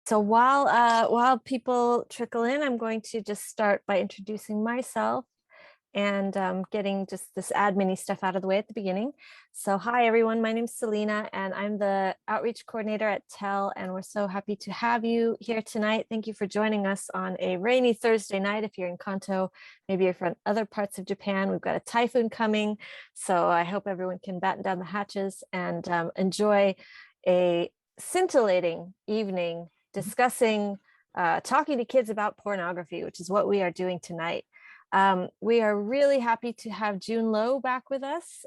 So while people trickle in, I'm going to just start by introducing myself and getting just this admin stuff out of the way at the beginning. So hi everyone, my name's Selena and I'm the outreach coordinator at TEL, and we're so happy to have you here tonight. Thank you for joining us on a rainy Thursday night. If you're in Kanto, maybe you're from other parts of Japan, we've got a typhoon coming. So I hope everyone can batten down the hatches and enjoy a scintillating evening discussing, talking to kids about pornography, which is what we are doing tonight. We are really happy to have June Lowe back with us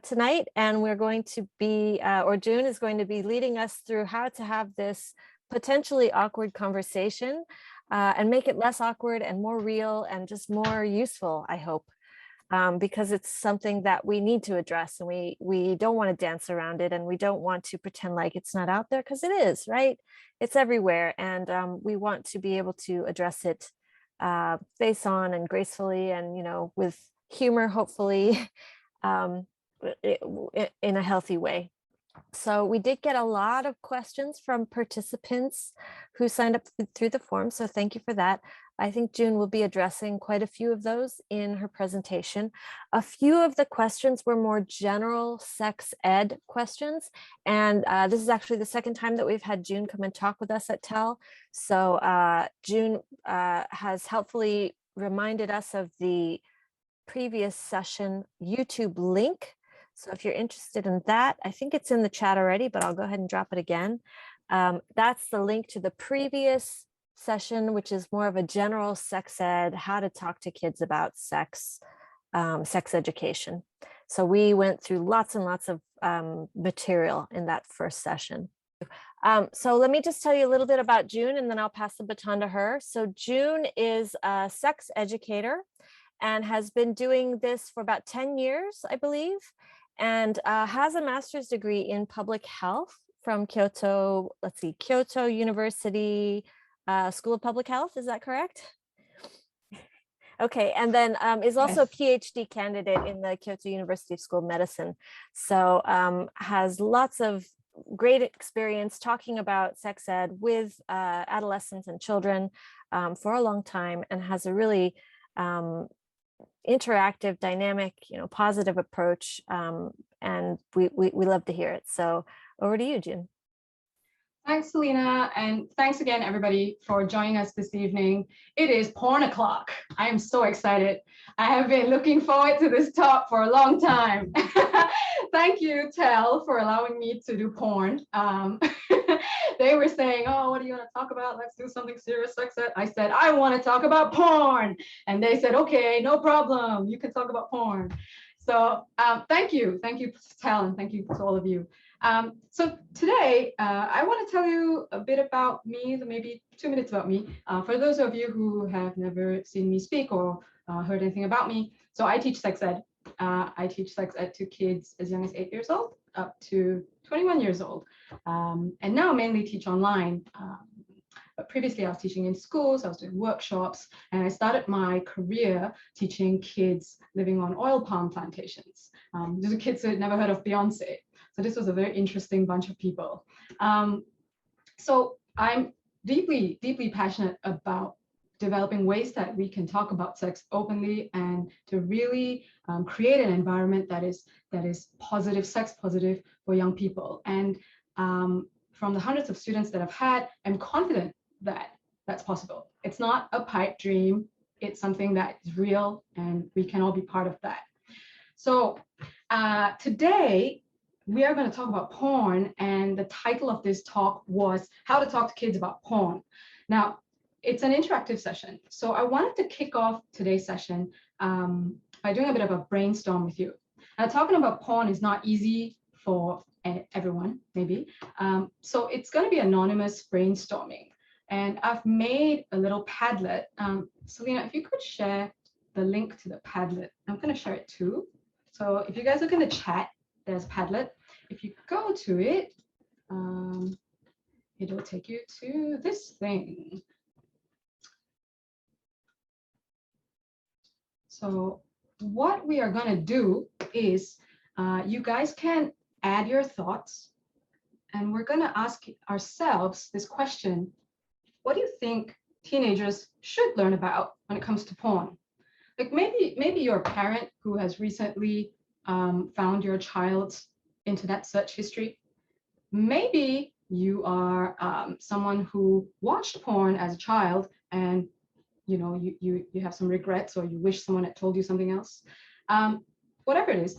tonight, and we're going to be, or June is going to be leading us through how to have this potentially awkward conversation and make it less awkward and more real and just more useful, I hope. Because it's something that we need to address, and we don't want to dance around it, and we don't want to pretend like it's not out there, because it is, right? It's everywhere, and we want to be able to address it face on and gracefully, and with humor, hopefully, in a healthy way. So we did get a lot of questions from participants who signed up through the form. So thank you for that. I think June will be addressing quite a few of those in her presentation. A few of the questions were more general sex ed questions. And this is actually the second time that we've had June come and talk with us at TEL. So June has helpfully reminded us of the previous session YouTube link. So if you're interested in that, I think it's in the chat already, but I'll go ahead and drop it again. That's the link to the previous session, which is more of a general sex ed, how to talk to kids about sex, sex education. So we went through lots and lots of material in that first session. So let me just tell you a little bit about June, and then I'll pass the baton to her. So June is a sex educator and has been doing this for about 10 years, I believe, and has a master's degree in public health from Kyoto, Kyoto University School of Public Health. Is that correct? Okay, and then is also a PhD candidate in the Kyoto University School of Medicine. So has lots of great experience talking about sex ed with adolescents and children for a long time, and has a really interactive, dynamic, positive approach, and we love to hear it. So over to you, June. Thanks, Selena, and thanks again, everybody, for joining us this evening. It is porn o'clock. I am so excited. I have been looking forward to this talk for a long time. Thank you, TEL, for allowing me to do porn. They were saying, oh, what are you going to talk about? Let's do something serious, sex ed. I said, I want to talk about porn. And they said, okay, no problem. You can talk about porn. So thank you. Thank you, TEL, and thank you to all of you. So today, I want to tell you a bit about me, maybe 2 minutes about me, for those of you who have never seen me speak or heard anything about me. So I teach sex ed. I teach sex ed to kids as young as 8 years old up to 21 years old. And now mainly teach online. But previously I was teaching in schools, I was doing workshops, and I started my career teaching kids living on oil palm plantations. These are kids who had never heard of Beyonce. So this was a very interesting bunch of people. So I'm deeply, deeply passionate about developing ways that we can talk about sex openly and to really create an environment that is positive, sex positive for young people. And from the hundreds of students that I've had, I'm confident that that's possible. It's not a pipe dream. It's something that is real, and we can all be part of that. So today, we are going to talk about porn, and the title of this talk was How to Talk to Kids About Porn. Now, it's an interactive session, so I wanted to kick off today's session by doing a bit of a brainstorm with you. Now, talking about porn is not easy for everyone, maybe, so it's going to be anonymous brainstorming, and I've made a little Padlet. Selena, if you could share the link to the Padlet, I'm going to share it too. So if you guys look in the chat, there's Padlet. If you go to it, it'll take you to this thing. So what we are going to do is you guys can add your thoughts, and we're going to ask ourselves this question: what do you think teenagers should learn about when it comes to porn? Like maybe you're a parent who has recently found your child's internet search history. Maybe you are someone who watched porn as a child and you have some regrets, or you wish someone had told you something else. Whatever it is,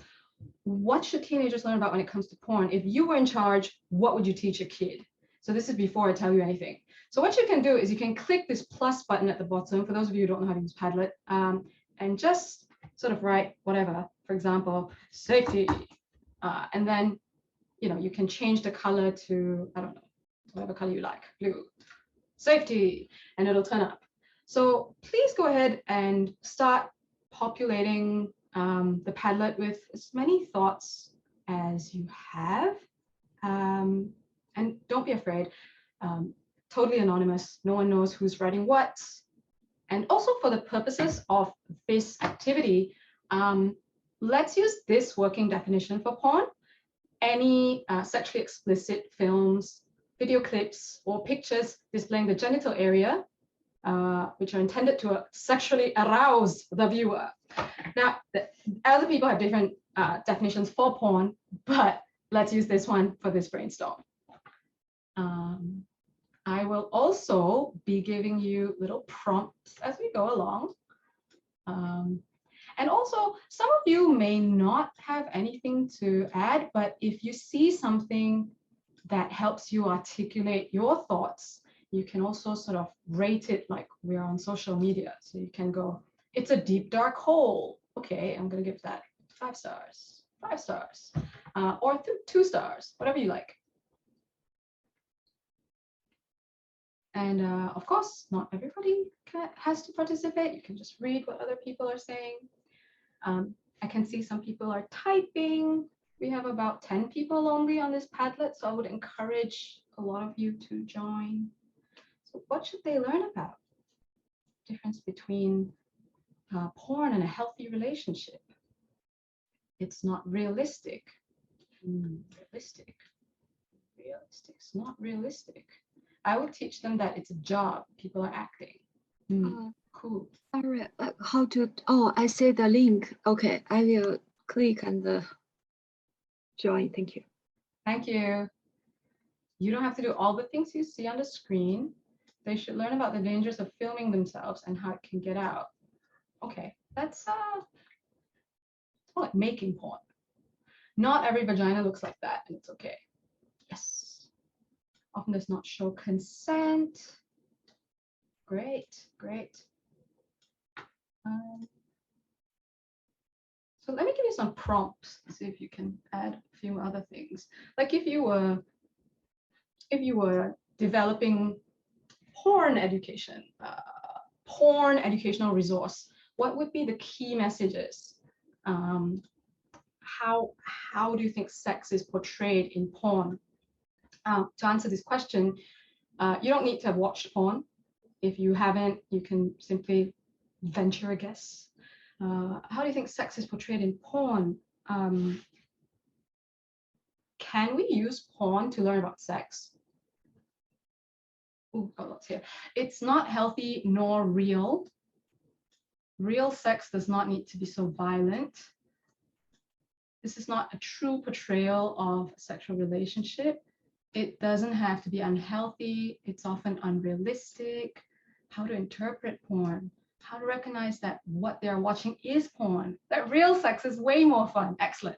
what should teenagers learn about when it comes to porn? If you were in charge, what would you teach a kid? So this is before I tell you anything. So what you can do is you can click this plus button at the bottom, for those of you who don't know how to use Padlet, and just sort of write whatever, for example, safety. And then, you can change the color to, I don't know, whatever color you like, blue, safety, and it'll turn up. So please go ahead and start populating the Padlet with as many thoughts as you have. And don't be afraid. Totally anonymous. No one knows who's writing what. And also for the purposes of this activity, let's use this working definition for porn. Any sexually explicit films, video clips, or pictures displaying the genital area, which are intended to sexually arouse the viewer. Now, other people have different definitions for porn, but let's use this one for this brainstorm. I will also be giving you little prompts as we go along. And also, some of you may not have anything to add, but if you see something that helps you articulate your thoughts, you can also sort of rate it like we're on social media. So you can go, it's a deep, dark hole. Okay, I'm going to give that 5 stars, 5 stars, or 2 stars, whatever you like. And of course, not everybody has to participate. You can just read what other people are saying. I can see some people are typing. We have about 10 people only on this Padlet, so I would encourage a lot of you to join. So what should they learn about? Difference between porn and a healthy relationship. It's not realistic. Realistic. Realistic. It's not realistic. I would teach them that it's a job. People are acting. Cool. Sorry, how to? Oh, I see the link. Okay, I will click and join. Thank you. Thank you. You don't have to do all the things you see on the screen. They should learn about the dangers of filming themselves and how it can get out. Okay, that's like making porn. Not every vagina looks like that, and it's okay. Yes. Often does not show consent. Great, great. So let me give you some prompts, see if you can add a few other things. Like if you were developing porn education, porn educational resource, what would be the key messages? How do you think sex is portrayed in porn? To answer this question, you don't need to have watched porn. If you haven't, you can simply venture a guess. How do you think sex is portrayed in porn? Can we use porn to learn about sex? Oh, got lots here. It's not healthy nor real. Real sex does not need to be so violent. This is not a true portrayal of a sexual relationship. It doesn't have to be unhealthy. It's often unrealistic. How to interpret porn. How to recognize that what they're watching is porn. That real sex is way more fun. Excellent.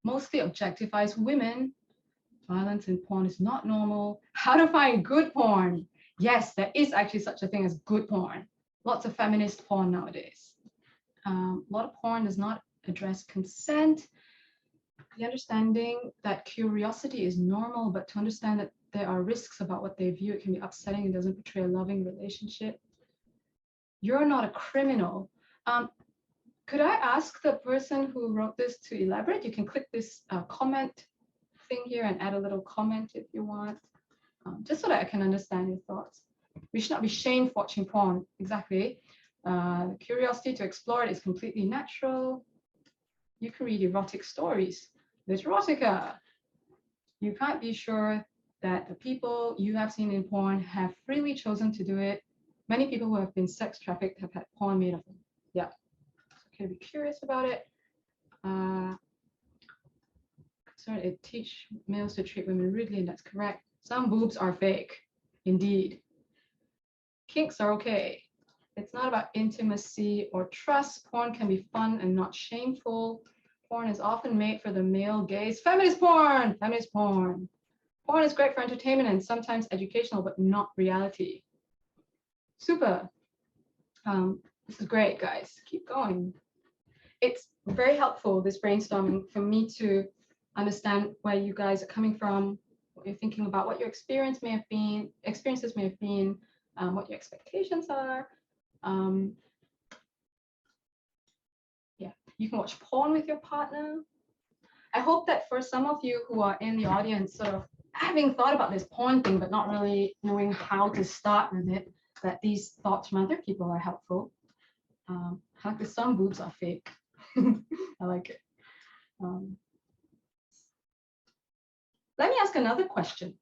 Mostly objectifies women. Violence in porn is not normal. How to find good porn. Yes, there is actually such a thing as good porn. Lots of feminist porn nowadays. A lot of porn does not address consent. The understanding that curiosity is normal, but to understand that there are risks about what they view, it can be upsetting and doesn't portray a loving relationship. You're not a criminal. Could I ask the person who wrote this to elaborate? You can click this comment thing here and add a little comment if you want, just so that I can understand your thoughts. We should not be shamed for watching porn. Exactly. The curiosity to explore it is completely natural. You can read erotic stories. There's erotica. You can't be sure that the people you have seen in porn have freely chosen to do it. Many people who have been sex trafficked have had porn made of them. Yeah. Okay, be curious about it. Sorry, it teach males to treat women rudely, and that's correct. Some boobs are fake, indeed. Kinks are okay. It's not about intimacy or trust. Porn can be fun and not shameful. Porn is often made for the male gaze. Feminist porn! Feminist porn. Porn is great for entertainment and sometimes educational, but not reality. Super. This is great, guys. Keep going. It's very helpful, this brainstorming, for me to understand where you guys are coming from, what you're thinking about, what your experiences may have been, what your expectations are. Yeah, you can watch porn with your partner. I hope that for some of you who are in the audience, sort of having thought about this porn thing, but not really knowing how to start with it, that these thoughts from other people are helpful. Some boobs are fake. I like it. Let me ask another question.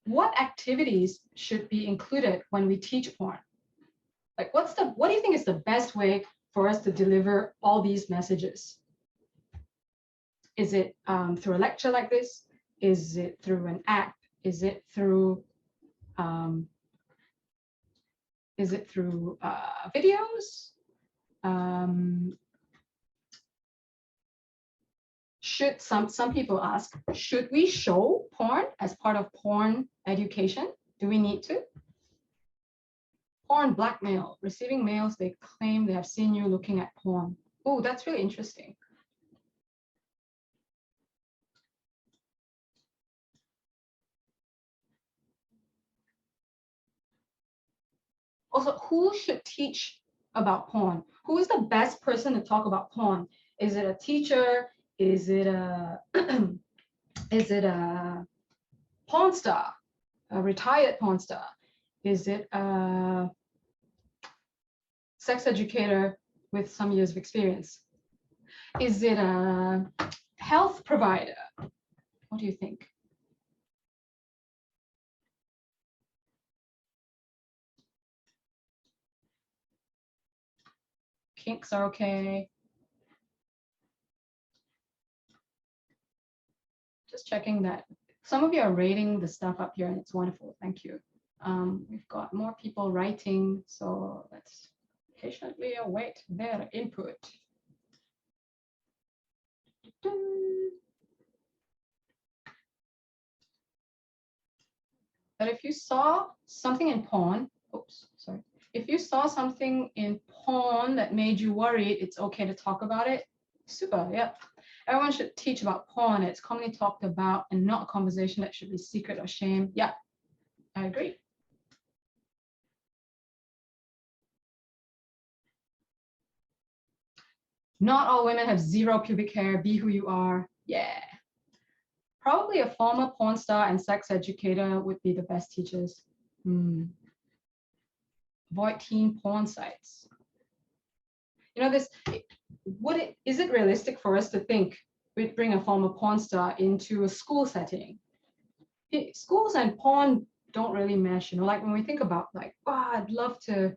What activities should be included when we teach porn? Like, what do you think is the best way for us to deliver all these messages? Is it through a lecture like this? Is it through an app? Is it through videos? Should some people ask, should we show porn as part of porn education? Do we need to? Porn blackmail, receiving mails they claim they have seen you looking at porn. Oh, that's really interesting. Also, who should teach about porn? Who is the best person to talk about porn? Is it a teacher? Is it a is it a porn star, a retired porn star? Is it a sex educator with some years of experience? Is it a health provider? What do you think? Kinks are okay. Just checking that some of you are rating the stuff up here, and it's wonderful. Thank you. We've got more people writing, so let's patiently await their input. But if you saw something in porn, if you saw something in porn that made you worried, it's okay to talk about it. Super, yeah. Everyone should teach about porn. It's commonly talked about and not a conversation that should be secret or shame. Yeah, I agree. Not all women have zero pubic hair. Be who you are. Yeah. Probably a former porn star and sex educator would be the best teachers. Avoid teen porn sites. You know, is it realistic for us to think we'd bring a former porn star into a school setting? Schools and porn don't really mesh, you know, like when we think about like, oh, I'd love to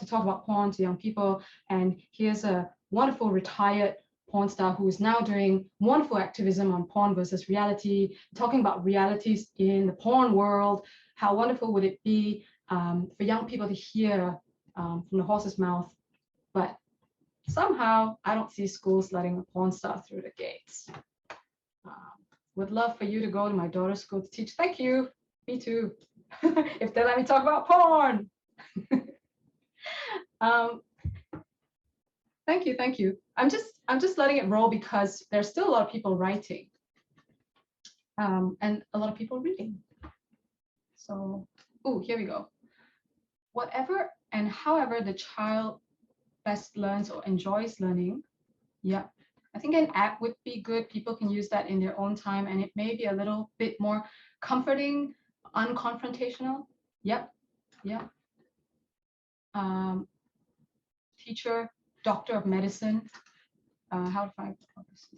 talk about porn to young people, and here's a wonderful retired porn star who is now doing wonderful activism on porn versus reality, talking about realities in the porn world. How wonderful would it be for young people to hear from the horse's mouth? But somehow I don't see schools letting a porn star through the gates. Would love for you to go to my daughter's school to teach. Thank you. Me too. If they let me talk about porn. Thank you, thank you. I'm just letting it roll because there's still a lot of people writing, and a lot of people reading. So, here we go. Whatever and however the child best learns or enjoys learning. Yeah, I think an app would be good. People can use that in their own time, and it may be a little bit more comforting, unconfrontational. Yep. Teacher, doctor of medicine. How to find this?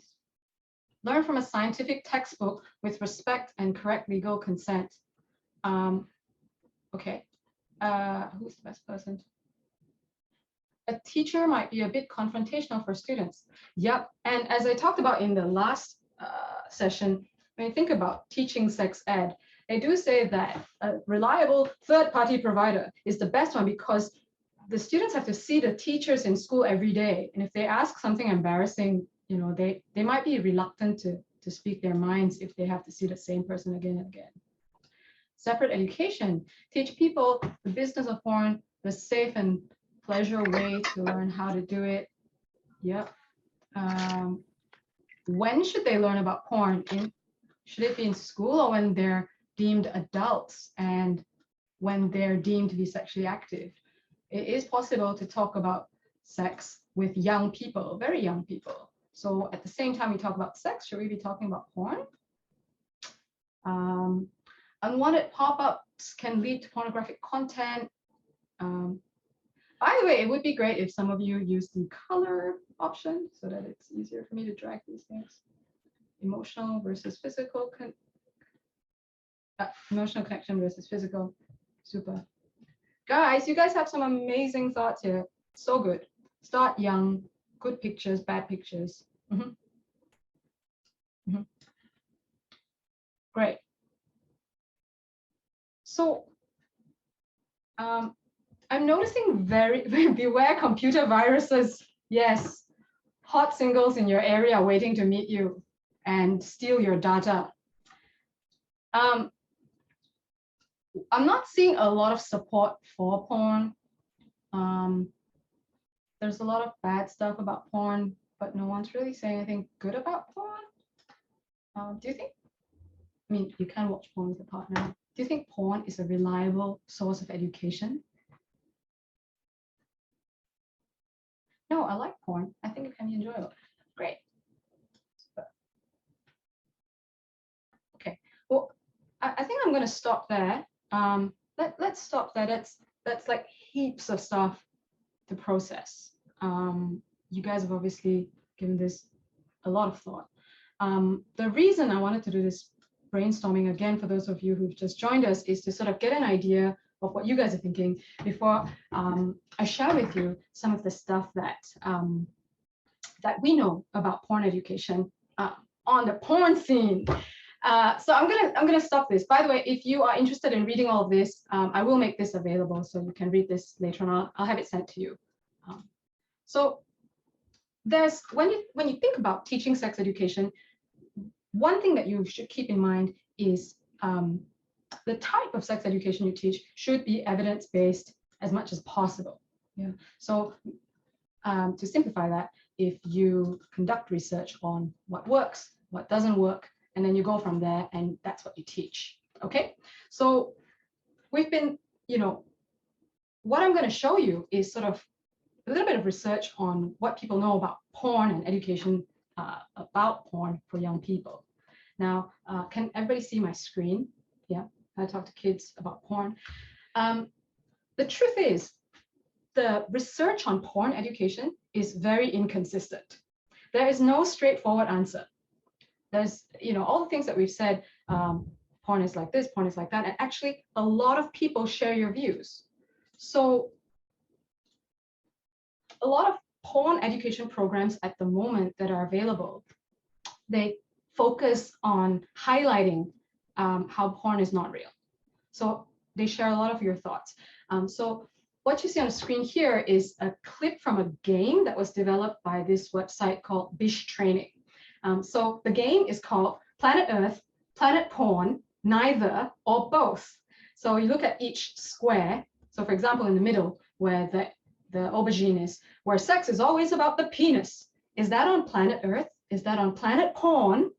Learn from a scientific textbook with respect and correct legal consent. Okay, who's the best person? A teacher might be a bit confrontational for students. Yep, and as I talked about in the last session, when you think about teaching sex ed, they do say that a reliable third-party provider is the best one because the students have to see the teachers in school every day. And if they ask something embarrassing, you know, they might be reluctant to speak their minds if they have to see the same person again and again. Separate education, teach people the business of porn, the safe and pleasure way to learn how to do it. Yep. When should they learn about porn? Should it be in school or when they're deemed adults and when they're deemed to be sexually active? It is possible to talk about sex with young people, very young people. So at the same time we talk about sex, should we be talking about porn? Unwanted pop-ups can lead to pornographic content. By the way, it would be great if some of you use the color option so that it's easier for me to drag these things. Emotional versus physical, emotional connection versus physical. Super. Guys, you guys have some amazing thoughts here. So good. Start young, good pictures, bad pictures. Great. So I'm noticing beware computer viruses. Yes, hot singles in your area waiting to meet you and steal your data. I'm not seeing a lot of support for porn. There's a lot of bad stuff about porn, but no one's really saying anything good about porn. Do you think? I mean, you can watch porn with a partner. Do you think porn is a reliable source of education? No, I like porn. I think it can be enjoyable. Great. Okay. Well, I think I'm going to stop there. Let's stop there. That's like heaps of stuff to process. You guys have obviously given this a lot of thought. The reason I wanted to do this brainstorming again for those of you who've just joined us is to sort of get an idea of what you guys are thinking before I share with you some of the stuff that that we know about porn education on the porn scene. So I'm gonna stop this. By the way, if you are interested in reading all of this, I will make this available so you can read this later on. I'll have it sent to you. So there's when you think about teaching sex education, one thing that you should keep in mind is the type of sex education you teach should be evidence-based as much as possible. Yeah. So to simplify that, if you conduct research on what works, what doesn't work, and then you go from there, and that's what you teach. Okay. So we've been, you know, what I'm going to show you is sort of a little bit of research on what people know about porn and education about porn for young people. Now, can everybody see my screen? Yeah, I talk to kids about porn. The truth is, the research on porn education is very inconsistent. There is no straightforward answer. There's, you know, all the things that we've said, porn is like this, porn is like that, and actually a lot of people share your views. So a lot of porn education programs at the moment that are available, they focus on highlighting how porn is not real. So they share a lot of your thoughts. So what you see on the screen here is a clip from a game that was developed by this website called Bish Training. So the game is called Planet Earth, Planet Porn, Neither or Both. So you look at each square. So for example, in the middle where the aubergine is, where sex is always about the penis. Is that on Planet Earth? Is that on Planet Porn?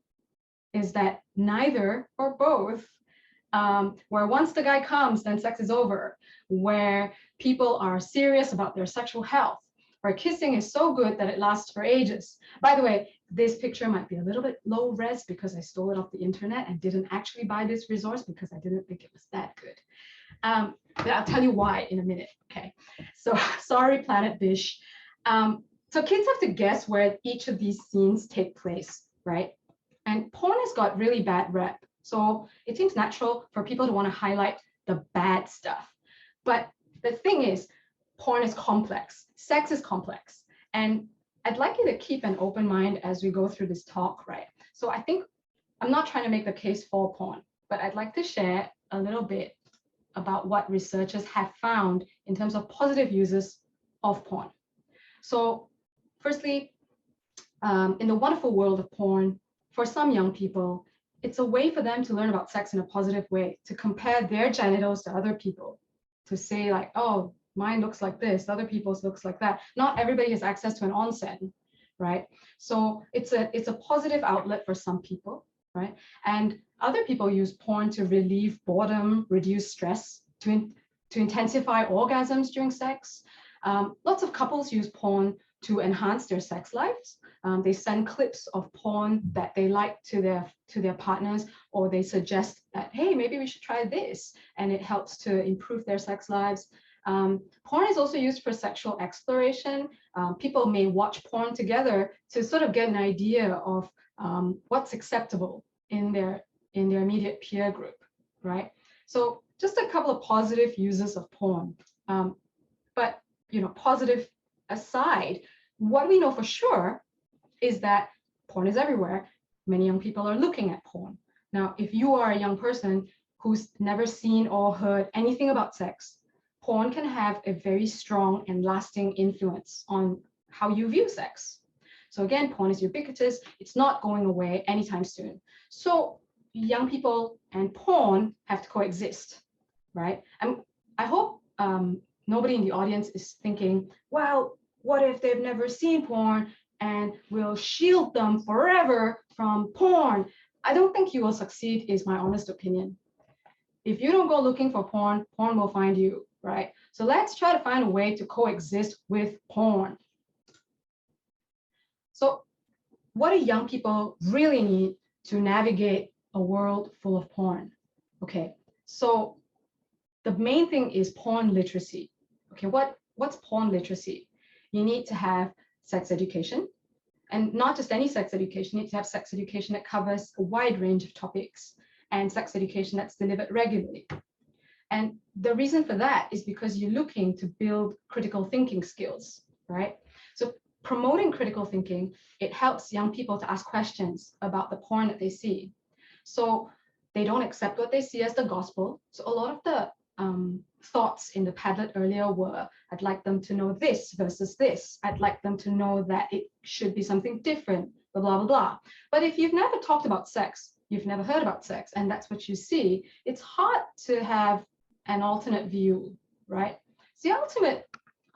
Is that neither or both? Where once the guy comes, then sex is over. Where people are serious about their sexual health. Where kissing is so good that it lasts for ages. By the way, this picture might be a little bit low res because I stole it off the internet and didn't actually buy this resource because I didn't think it was that good. But I'll tell you why in a minute, okay? So sorry, Planet Bish. So kids have to guess where each of these scenes take place, right? has got really bad rep. So it seems natural for people to want to highlight the bad stuff. But the thing is, porn is complex, sex is complex. And I'd like you to keep an open mind as we go through this talk, right? So I think I'm not trying to make the case for porn, but I'd like to share a little bit about what researchers have found in terms of positive uses of porn. So firstly, in the wonderful world of porn, for some young people, it's a way for them to learn about sex in a positive way, to compare their genitals to other people, to say like, oh, mine looks like this, other people's looks like that. Not everybody has access to an onsen, right? So it's a positive outlet for some people, right? And other people use porn to relieve boredom, reduce stress, to intensify orgasms during sex. Lots of couples use porn to enhance their sex lives. They send clips of porn that they like to their partners, or they suggest that, hey, maybe we should try this, and it helps to improve their sex lives. Porn is also used for sexual exploration. People may watch porn together to sort of get an idea of what's acceptable in their immediate peer group, right? So just a couple of positive uses of porn. But positive aside, what we know for sure is that porn is everywhere. Many young people are looking at porn. Now, if you are a young person who's never seen or heard anything about sex, porn can have a very strong and lasting influence on how you view sex. So again, porn is ubiquitous. It's not going away anytime soon. So young people and porn have to coexist, right? And I hope nobody in the audience is thinking, well, what if they've never seen porn and we'll shield them forever from porn? I don't think you will succeed, is my honest opinion. If you don't go looking for porn, porn will find you, right? So let's try to find a way to coexist with porn. So what do young people really need to navigate a world full of porn? Okay, so the main thing is porn literacy. Okay, what's porn literacy? You need to have sex education, and not just any sex education. You need to have sex education that covers a wide range of topics, and sex education that's delivered regularly. And the reason for that is because you're looking to build critical thinking skills, right? So promoting critical thinking, it helps young people to ask questions about the porn that they see. So they don't accept what they see as the gospel. So a lot of the thoughts in the Padlet earlier were, I'd like them to know this versus this. I'd like them to know that it should be something different, blah, blah, blah, blah. But if you've never talked about sex, you've never heard about sex, and that's what you see, it's hard to have an alternate view, right? So the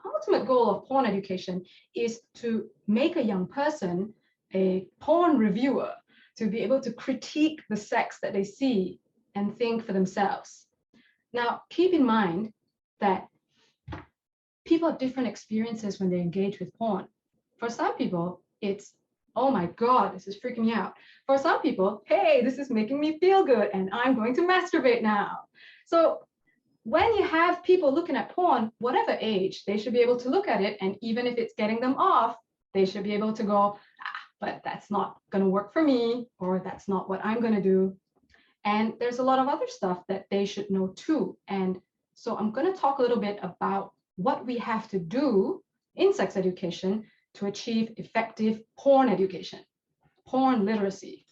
ultimate goal of porn education is to make a young person a porn reviewer, to be able to critique the sex that they see and think for themselves. Now, keep in mind that people have different experiences when they engage with porn. For some people, it's, oh my God, this is freaking me out. For some people, hey, this is making me feel good and I'm going to masturbate now. So when you have people looking at porn, whatever age, they should be able to look at it. And even if it's getting them off, they should be able to go, but that's not going to work for me, or that's not what I'm going to do. And there's a lot of other stuff that they should know too. And so I'm going to talk a little bit about what we have to do in sex education to achieve effective porn education, porn literacy.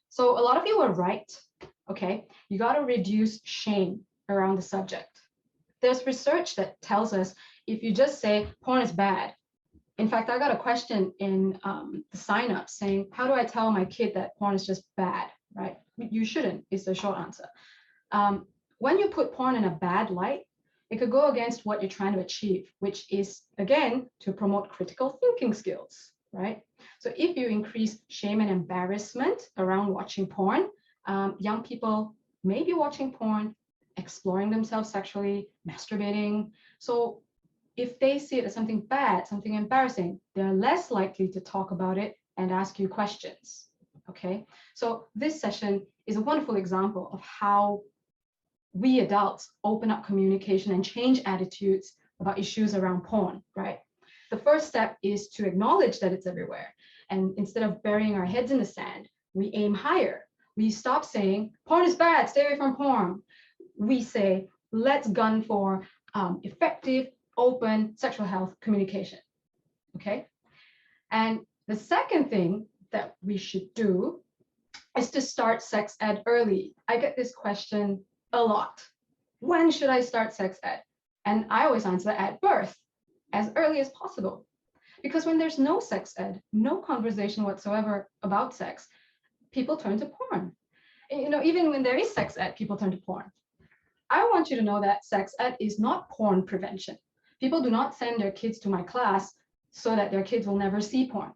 So a lot of you are right, okay? You got to reduce shame around the subject. There's research that tells us if you just say porn is bad. In fact, I got a question in the sign up saying, how do I tell my kid that porn is just bad, right? You shouldn't, is the short answer. When you put porn in a bad light, it could go against what you're trying to achieve, which is, again, to promote critical thinking skills, right? So if you increase shame and embarrassment around watching porn, young people may be watching porn, exploring themselves sexually, masturbating. So if they see it as something bad, something embarrassing, they're less likely to talk about it and ask you questions, okay? So this session is a wonderful example of how we adults open up communication and change attitudes about issues around porn, right? The first step is to acknowledge that it's everywhere. And instead of burying our heads in the sand, we aim higher. We stop saying, porn is bad, stay away from porn. We say, let's gun for effective, open sexual health communication, okay? And the second thing that we should do is to start sex ed early. I get this question a lot. When should I start sex ed? And I always answer at birth, as early as possible. Because when there's no sex ed, no conversation whatsoever about sex, people turn to porn. You know, even when there is sex ed, people turn to porn. I want you to know that sex ed is not porn prevention. People do not send their kids to my class so that their kids will never see porn.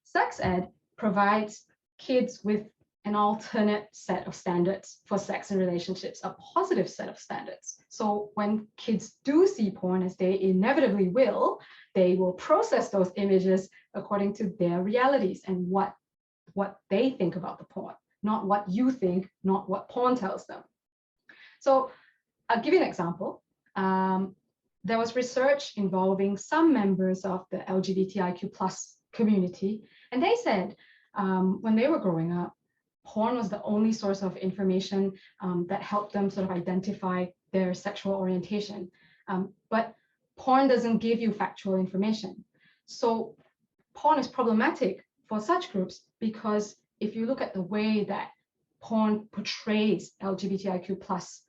Sex ed provides kids with an alternate set of standards for sex and relationships, a positive set of standards. So when kids do see porn, as they inevitably will, they will process those images according to their realities and what they think about the porn, not what you think, not what porn tells them. So I'll give you an example. There was research involving some members of the LGBTIQ+ community, and they said when they were growing up, porn was the only source of information that helped them sort of identify their sexual orientation. But porn doesn't give you factual information. So porn is problematic for such groups because if you look at the way that porn portrays LGBTIQ+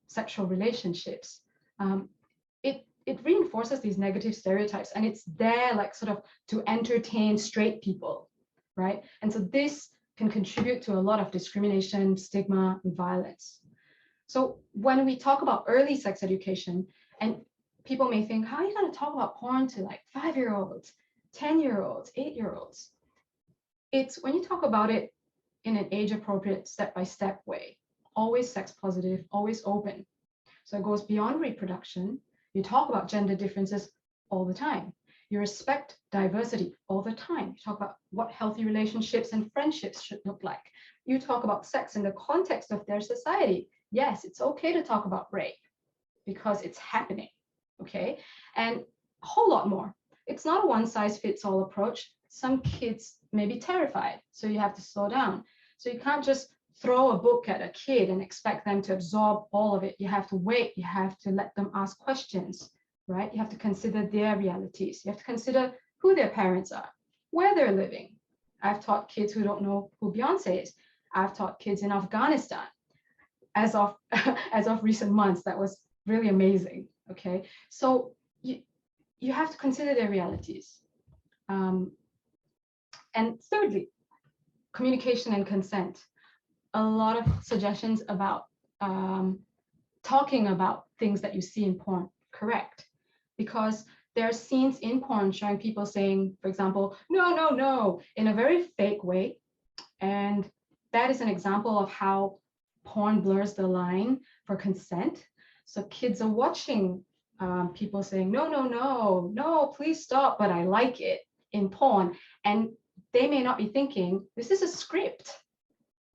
sexual relationships, it reinforces these negative stereotypes, and it's there like sort of to entertain straight people, right? And so this can contribute to a lot of discrimination, stigma, and violence. So when we talk about early sex education, and people may think, how are you going to talk about porn to like 5-year-olds, 10-year-olds, 8-year-olds? It's when you talk about it in an age-appropriate, step-by-step way, always sex positive, always open. So it goes beyond reproduction. You talk about gender differences all the time. You respect diversity all the time. You talk about what healthy relationships and friendships should look like. You talk about sex in the context of their society. Yes, it's okay to talk about rape because it's happening, okay? And a whole lot more. It's not a one-size-fits-all approach. Some kids may be terrified, so you have to slow down. So you can't just throw a book at a kid and expect them to absorb all of it. You have to wait. You have to let them ask questions, right? You have to consider their realities. You have to consider who their parents are, where they're living. I've taught kids who don't know who Beyonce is. I've taught kids in Afghanistan. As of recent months, that was really amazing, okay? So you have to consider their realities. And thirdly, communication and consent. A lot of suggestions about talking about things that you see in porn, correct? Because there are scenes in porn showing people saying, for example, no, no, no, in a very fake way. And that is an example of how porn blurs the line for consent. So kids are watching people saying, no, no, no, no, please stop, but I like it in porn. And they may not be thinking, this is a script.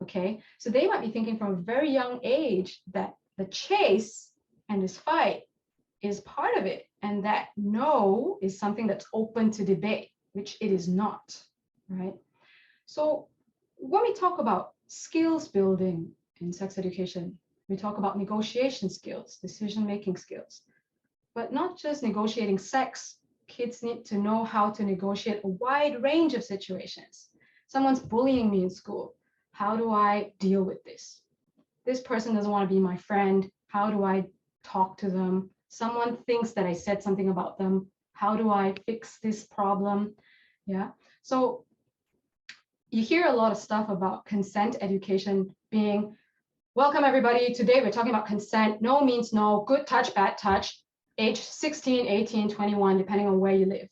Okay, so they might be thinking from a very young age that the chase and this fight is part of it, and that no is something that's open to debate, which it is not, right? So when we talk about skills building in sex education, we talk about negotiation skills, decision-making skills, but not just negotiating sex. Kids need to know how to negotiate a wide range of situations. Someone's bullying me in school. How do I deal with this? This person doesn't want to be my friend. How do I talk to them? Someone thinks that I said something about them. How do I fix this problem? Yeah. So you hear a lot of stuff about consent education being, welcome everybody. Today we're talking about consent. No means no, good touch, bad touch, age 16, 18, 21, depending on where you live.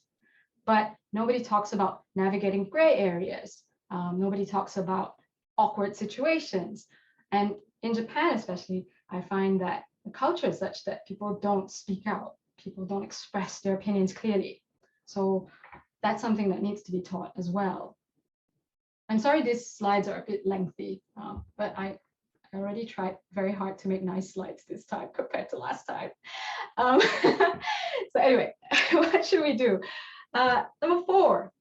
But nobody talks about navigating gray areas. Nobody talks about awkward situations. And in Japan, especially, I find that the culture is such that people don't speak out. People don't express their opinions clearly. So that's something that needs to be taught as well. I'm sorry these slides are a bit lengthy, but I already tried very hard to make nice slides this time compared to last time. So anyway, what should we do? Number 4,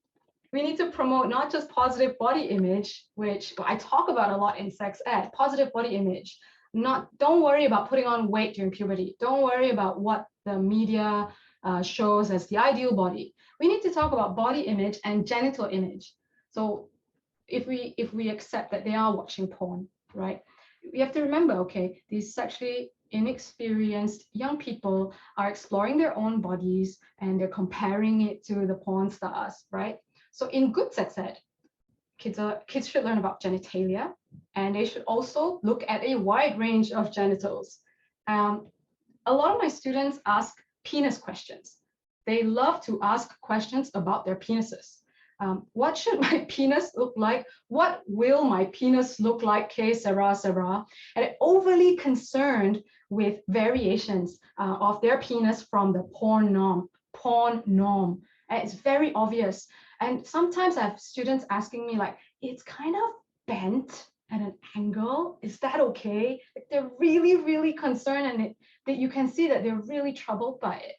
We need to promote not just positive body image, which I talk about a lot in sex ed, positive body image. Don't worry about putting on weight during puberty. Don't worry about what the media shows as the ideal body. We need to talk about body image and genital image. So if we accept that they are watching porn, right? We have to remember, okay, these sexually inexperienced young people are exploring their own bodies and they're comparing it to the porn stars, right? So in good sex ed, kids should learn about genitalia, and they should also look at a wide range of genitals. A lot of my students ask penis questions. They love to ask questions about their penises. What should my penis look like? What will my penis look like? Que sera, sera. And they're overly concerned with variations of their penis from the porn norm. And it's very obvious. And sometimes I have students asking me like, it's kind of bent at an angle. Is that okay? Like they're really, really concerned, and that you can see that they're really troubled by it.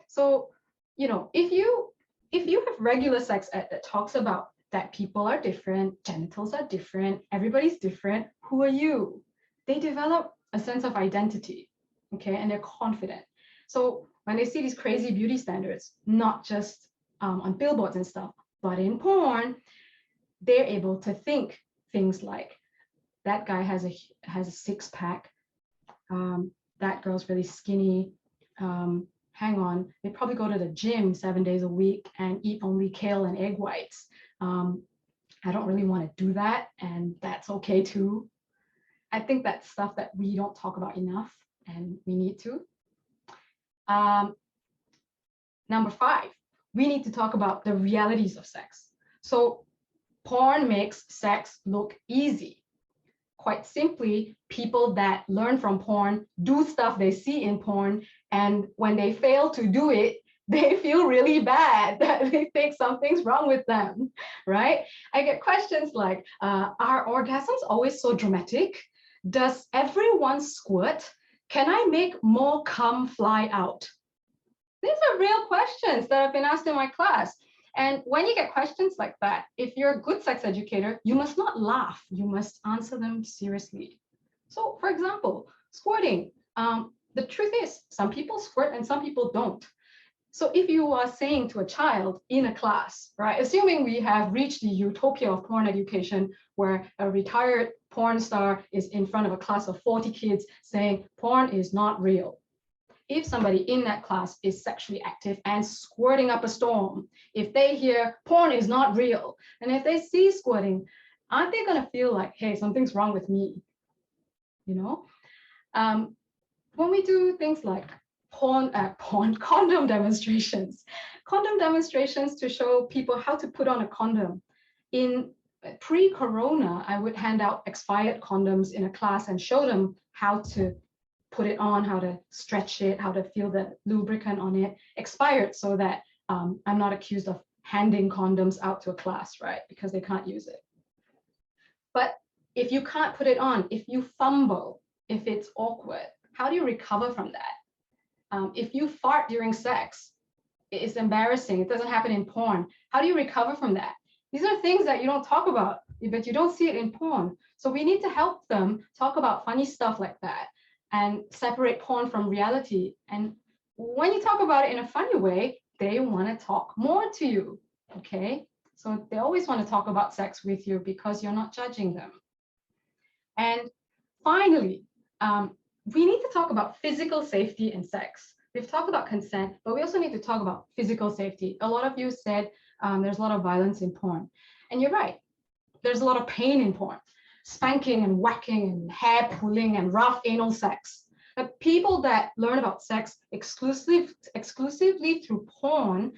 So, you know, if you have regular sex ed that talks about that people are different, genitals are different, everybody's different, who are you? They develop a sense of identity, okay, and they're confident. So when they see these crazy beauty standards, not just on billboards and stuff, but in porn, they're able to think things like, that guy has a six-pack, that girl's really skinny, hang on, they probably go to the gym 7 days a week and eat only kale and egg whites. I don't really want to do that, and that's okay too. I think that's stuff that we don't talk about enough, and we need to. Number 5, we need to talk about the realities of sex. So porn makes sex look easy. Quite simply, people that learn from porn do stuff they see in porn, and when they fail to do it, they feel really bad, that they think something's wrong with them, right? I get questions like, are orgasms always so dramatic? Does everyone squirt? Can I make more cum fly out? These are real questions that I've been asked in my class. And when you get questions like that, if you're a good sex educator, you must not laugh. You must answer them seriously. So for example, squirting. The truth is, some people squirt and some people don't. So if you are saying to a child in a class, right, assuming we have reached the utopia of porn education, where a retired porn star is in front of a class of 40 kids saying porn is not real. If somebody in that class is sexually active and squirting up a storm, if they hear porn is not real, and if they see squirting, aren't they going to feel like, hey, something's wrong with me? You know, when we do things like condom demonstrations to show people how to put on a condom. In pre-corona, I would hand out expired condoms in a class and show them how to put it on, how to stretch it, how to feel the lubricant on it, expired, so that I'm not accused of handing condoms out to a class, right? Because they can't use it. But if you can't put it on, if you fumble, if it's awkward, how do you recover from that? If you fart during sex, it's embarrassing. It doesn't happen in porn. How do you recover from that? These are things that you don't talk about, but you don't see it in porn. So we need to help them talk about funny stuff like that and separate porn from reality. And when you talk about it in a funny way, they want to talk more to you, okay? So they always want to talk about sex with you because you're not judging them. And finally, we need to talk about physical safety in sex. We've talked about consent, but we also need to talk about physical safety. A lot of you said there's a lot of violence in porn. And you're right, there's a lot of pain in porn. Spanking and whacking and hair pulling and rough anal sex. The people that learn about sex exclusively through porn,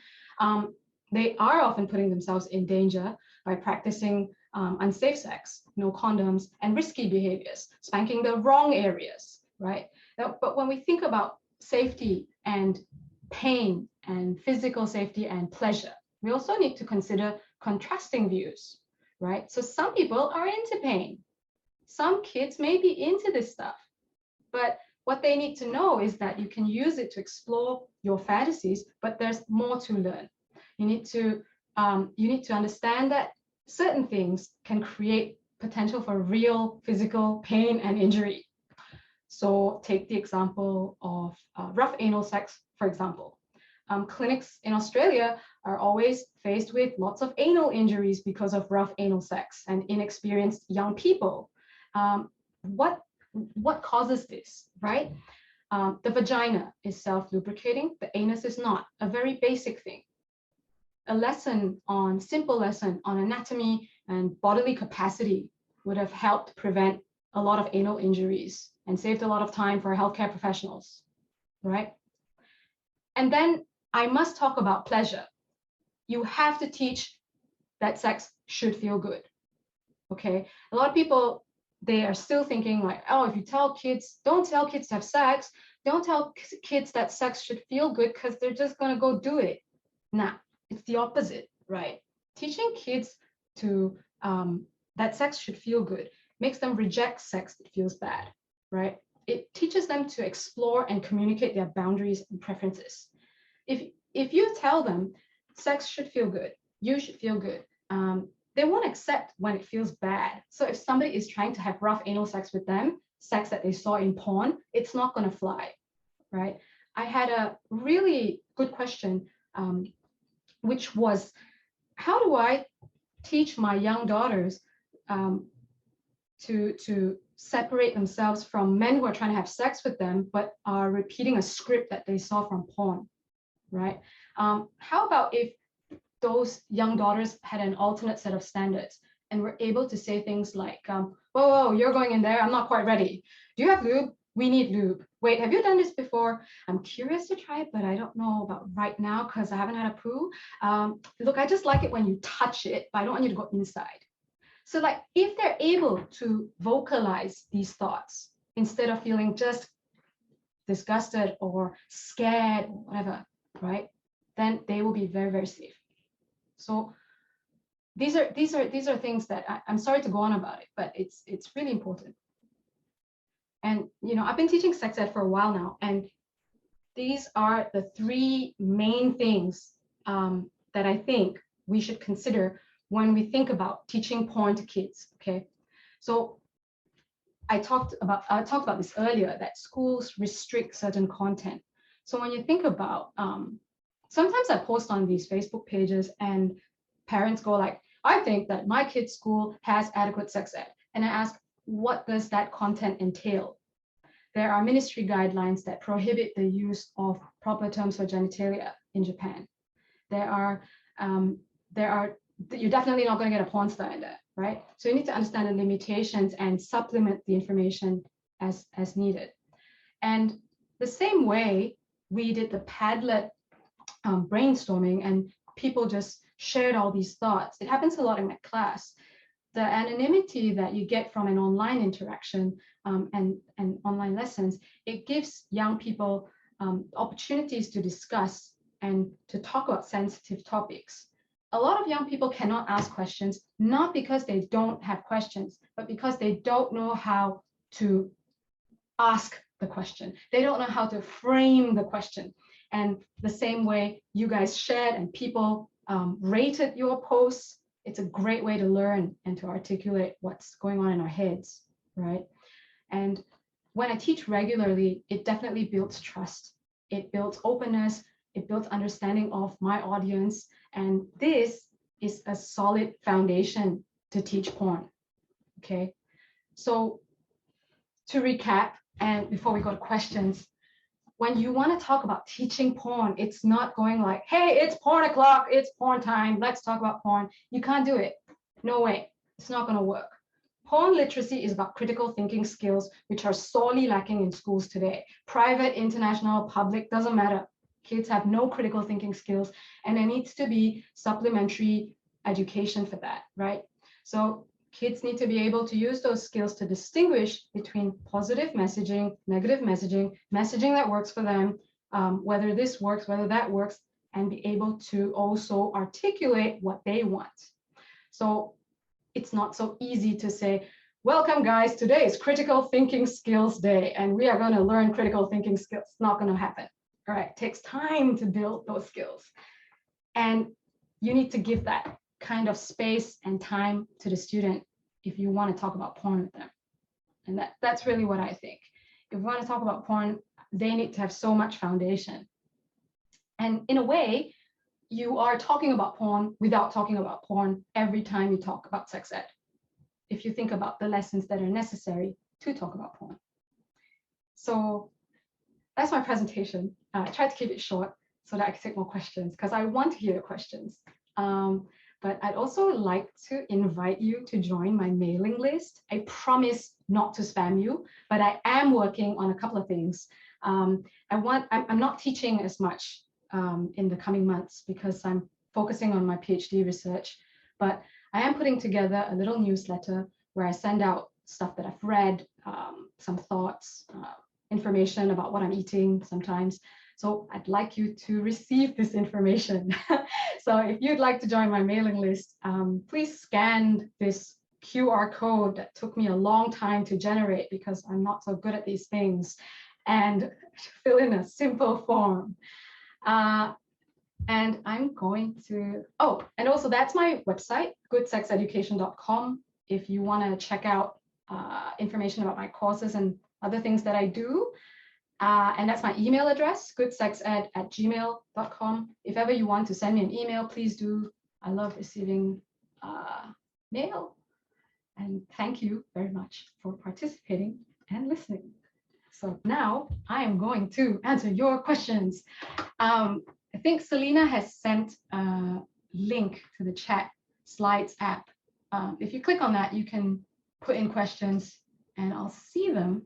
they are often putting themselves in danger by practicing unsafe sex, no condoms, and risky behaviors, spanking the wrong areas, right? But when we think about safety and pain and physical safety and pleasure, we also need to consider contrasting views, right? So some people are into pain. Some kids may be into this stuff, but what they need to know is that you can use it to explore your fantasies, but there's more to learn. You need to you need to understand that certain things can create potential for real physical pain and injury. So take the example of rough anal sex, for example. Clinics in Australia are always faced with lots of anal injuries because of rough anal sex and inexperienced young people. What causes this, right? The vagina is self-lubricating, the anus is not, a very basic thing. A simple lesson on anatomy and bodily capacity would have helped prevent a lot of anal injuries and saved a lot of time for healthcare professionals, right? And then I must talk about pleasure. You have to teach that sex should feel good, okay? A lot of people, they are still thinking like, oh, if you tell kids, don't tell kids to have sex, don't tell kids that sex should feel good because they're just gonna go do it. Nah, it's the opposite, right? Teaching kids to that sex should feel good makes them reject sex that feels bad, right? It teaches them to explore and communicate their boundaries and preferences. If you tell them sex should feel good, you should feel good, they won't accept when it feels bad. So if somebody is trying to have rough anal sex with them, sex that they saw in porn, it's not going to fly, right? I had a really good question, which was, how do I teach my young daughters to separate themselves from men who are trying to have sex with them, but are repeating a script that they saw from porn, right? How about if those young daughters had an alternate set of standards and were able to say things like, whoa, you're going in there, I'm not quite ready. Do you have lube? We need lube. Wait, have you done this before? I'm curious to try it, but I don't know about right now because I haven't had a poo. Look, I just like it when you touch it, but I don't want you to go inside. So like if they're able to vocalize these thoughts instead of feeling just disgusted or scared or whatever, right? Then they will be very, very safe. So these are things that I'm sorry to go on about it, but it's really important. And I've been teaching sex ed for a while now, and these are the three main things that I think we should consider when we think about teaching porn to kids. Okay, so I talked about this earlier, that schools restrict certain content. So when you think about, sometimes I post on these Facebook pages and parents go like, I think that my kid's school has adequate sex ed. And I ask, what does that content entail? There are ministry guidelines that prohibit the use of proper terms for genitalia in Japan. You're definitely not going to get a porn star in there, right? So you need to understand the limitations and supplement the information as needed. And the same way we did the Padlet brainstorming and people just shared all these thoughts. It happens a lot in my class. The anonymity that you get from an online interaction and online lessons, it gives young people opportunities to discuss and to talk about sensitive topics. A lot of young people cannot ask questions, not because they don't have questions, but because they don't know how to ask the question. They don't know how to frame the question. And the same way you guys shared and people rated your posts, it's a great way to learn and to articulate what's going on in our heads, right? And when I teach regularly, it definitely builds trust. It builds openness. It builds understanding of my audience. And this is a solid foundation to teach porn, okay? So to recap, and before we go to questions, when you want to talk about teaching porn, it's not going like, hey, it's porn o'clock, it's porn time, let's talk about porn. You can't do it. No way. It's not going to work. Porn literacy is about critical thinking skills, which are sorely lacking in schools today. Private, international, public, doesn't matter. Kids have no critical thinking skills, and there needs to be supplementary education for that, right? So kids need to be able to use those skills to distinguish between positive messaging, negative messaging, messaging that works for them, whether this works, whether that works, and be able to also articulate what they want. So it's not so easy to say, welcome guys, today is critical thinking skills day, and we are going to learn critical thinking skills. It's not going to happen. All right, it takes time to build those skills. And you need to give that kind of space and time to the student if you want to talk about porn with them. And that's really what I think. If we want to talk about porn, they need to have so much foundation. And in a way, you are talking about porn without talking about porn every time you talk about sex ed, if you think about the lessons that are necessary to talk about porn. So that's my presentation. I tried to keep it short so that I can take more questions, because I want to hear your questions. But I'd also like to invite you to join my mailing list. I promise not to spam you, but I am working on a couple of things. I'm not teaching as much in the coming months because I'm focusing on my PhD research, but I am putting together a little newsletter where I send out stuff that I've read, some thoughts, information about what I'm eating sometimes. So I'd like you to receive this information. So if you'd like to join my mailing list, please scan this QR code that took me a long time to generate because I'm not so good at these things, and fill in a simple form. And I'm going to, oh, and also that's my website, goodsexeducation.com. If you want to check out information about my courses and other things that I do. And that's my email address, goodsexed@gmail.com. If ever you want to send me an email, please do. I love receiving mail. And thank you very much for participating and listening. So now I am going to answer your questions. I think Selena has sent a link to the chat slides app. If you click on that, you can put in questions and I'll see them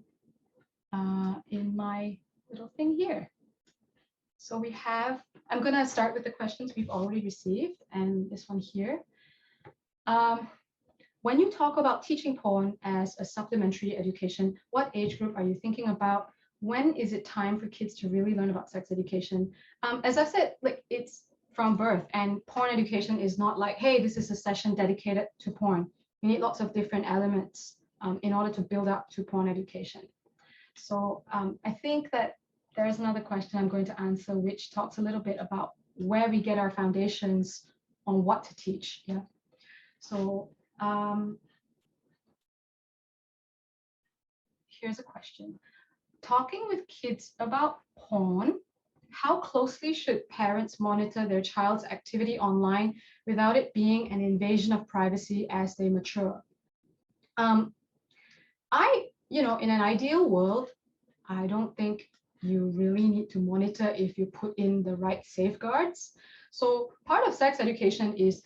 in my little thing here. So we have, I'm going to start with the questions we've already received, and this one here. When you talk about teaching porn as a supplementary education, what age group are you thinking about? When is it time for kids to really learn about sex education? As I said, like, it's from birth, and porn education is not like, hey, this is a session dedicated to porn. You need lots of different elements in order to build up to porn education. So I think that there's another question I'm going to answer, which talks a little bit about where we get our foundations on what to teach. Yeah. So here's a question. Talking with kids about porn, how closely should parents monitor their child's activity online without it being an invasion of privacy as they mature? In an ideal world, I don't think you really need to monitor if you put in the right safeguards. So part of sex education is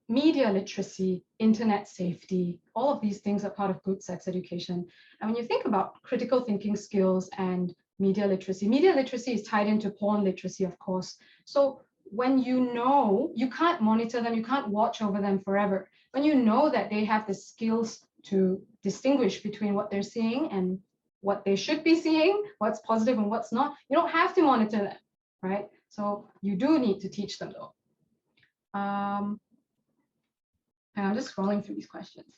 media literacy, internet safety. All of these things are part of good sex education. And when you think about critical thinking skills and media literacy is tied into porn literacy, of course. So when you know, you can't monitor them, you can't watch over them forever. When you know that they have the skills to distinguish between what they're seeing and what they should be seeing, what's positive and what's not, you don't have to monitor them, right? So you do need to teach them though. And I'm just scrolling through these questions.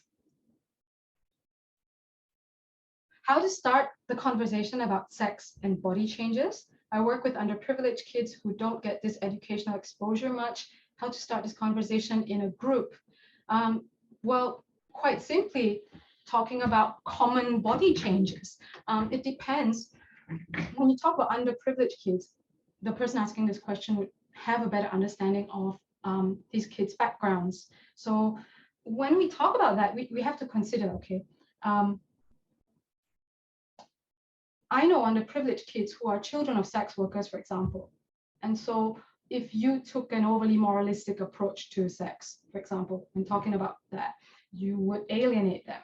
How to start the conversation about sex and body changes. I work with underprivileged kids who don't get this educational exposure much. How to start this conversation in a group? Well, quite simply, talking about common body changes. It depends. When you talk about underprivileged kids, the person asking this question would have a better understanding of these kids' backgrounds. So when we talk about that, we have to consider, okay, I know underprivileged kids who are children of sex workers, for example. And so if you took an overly moralistic approach to sex, for example, and talking about that, you would alienate them.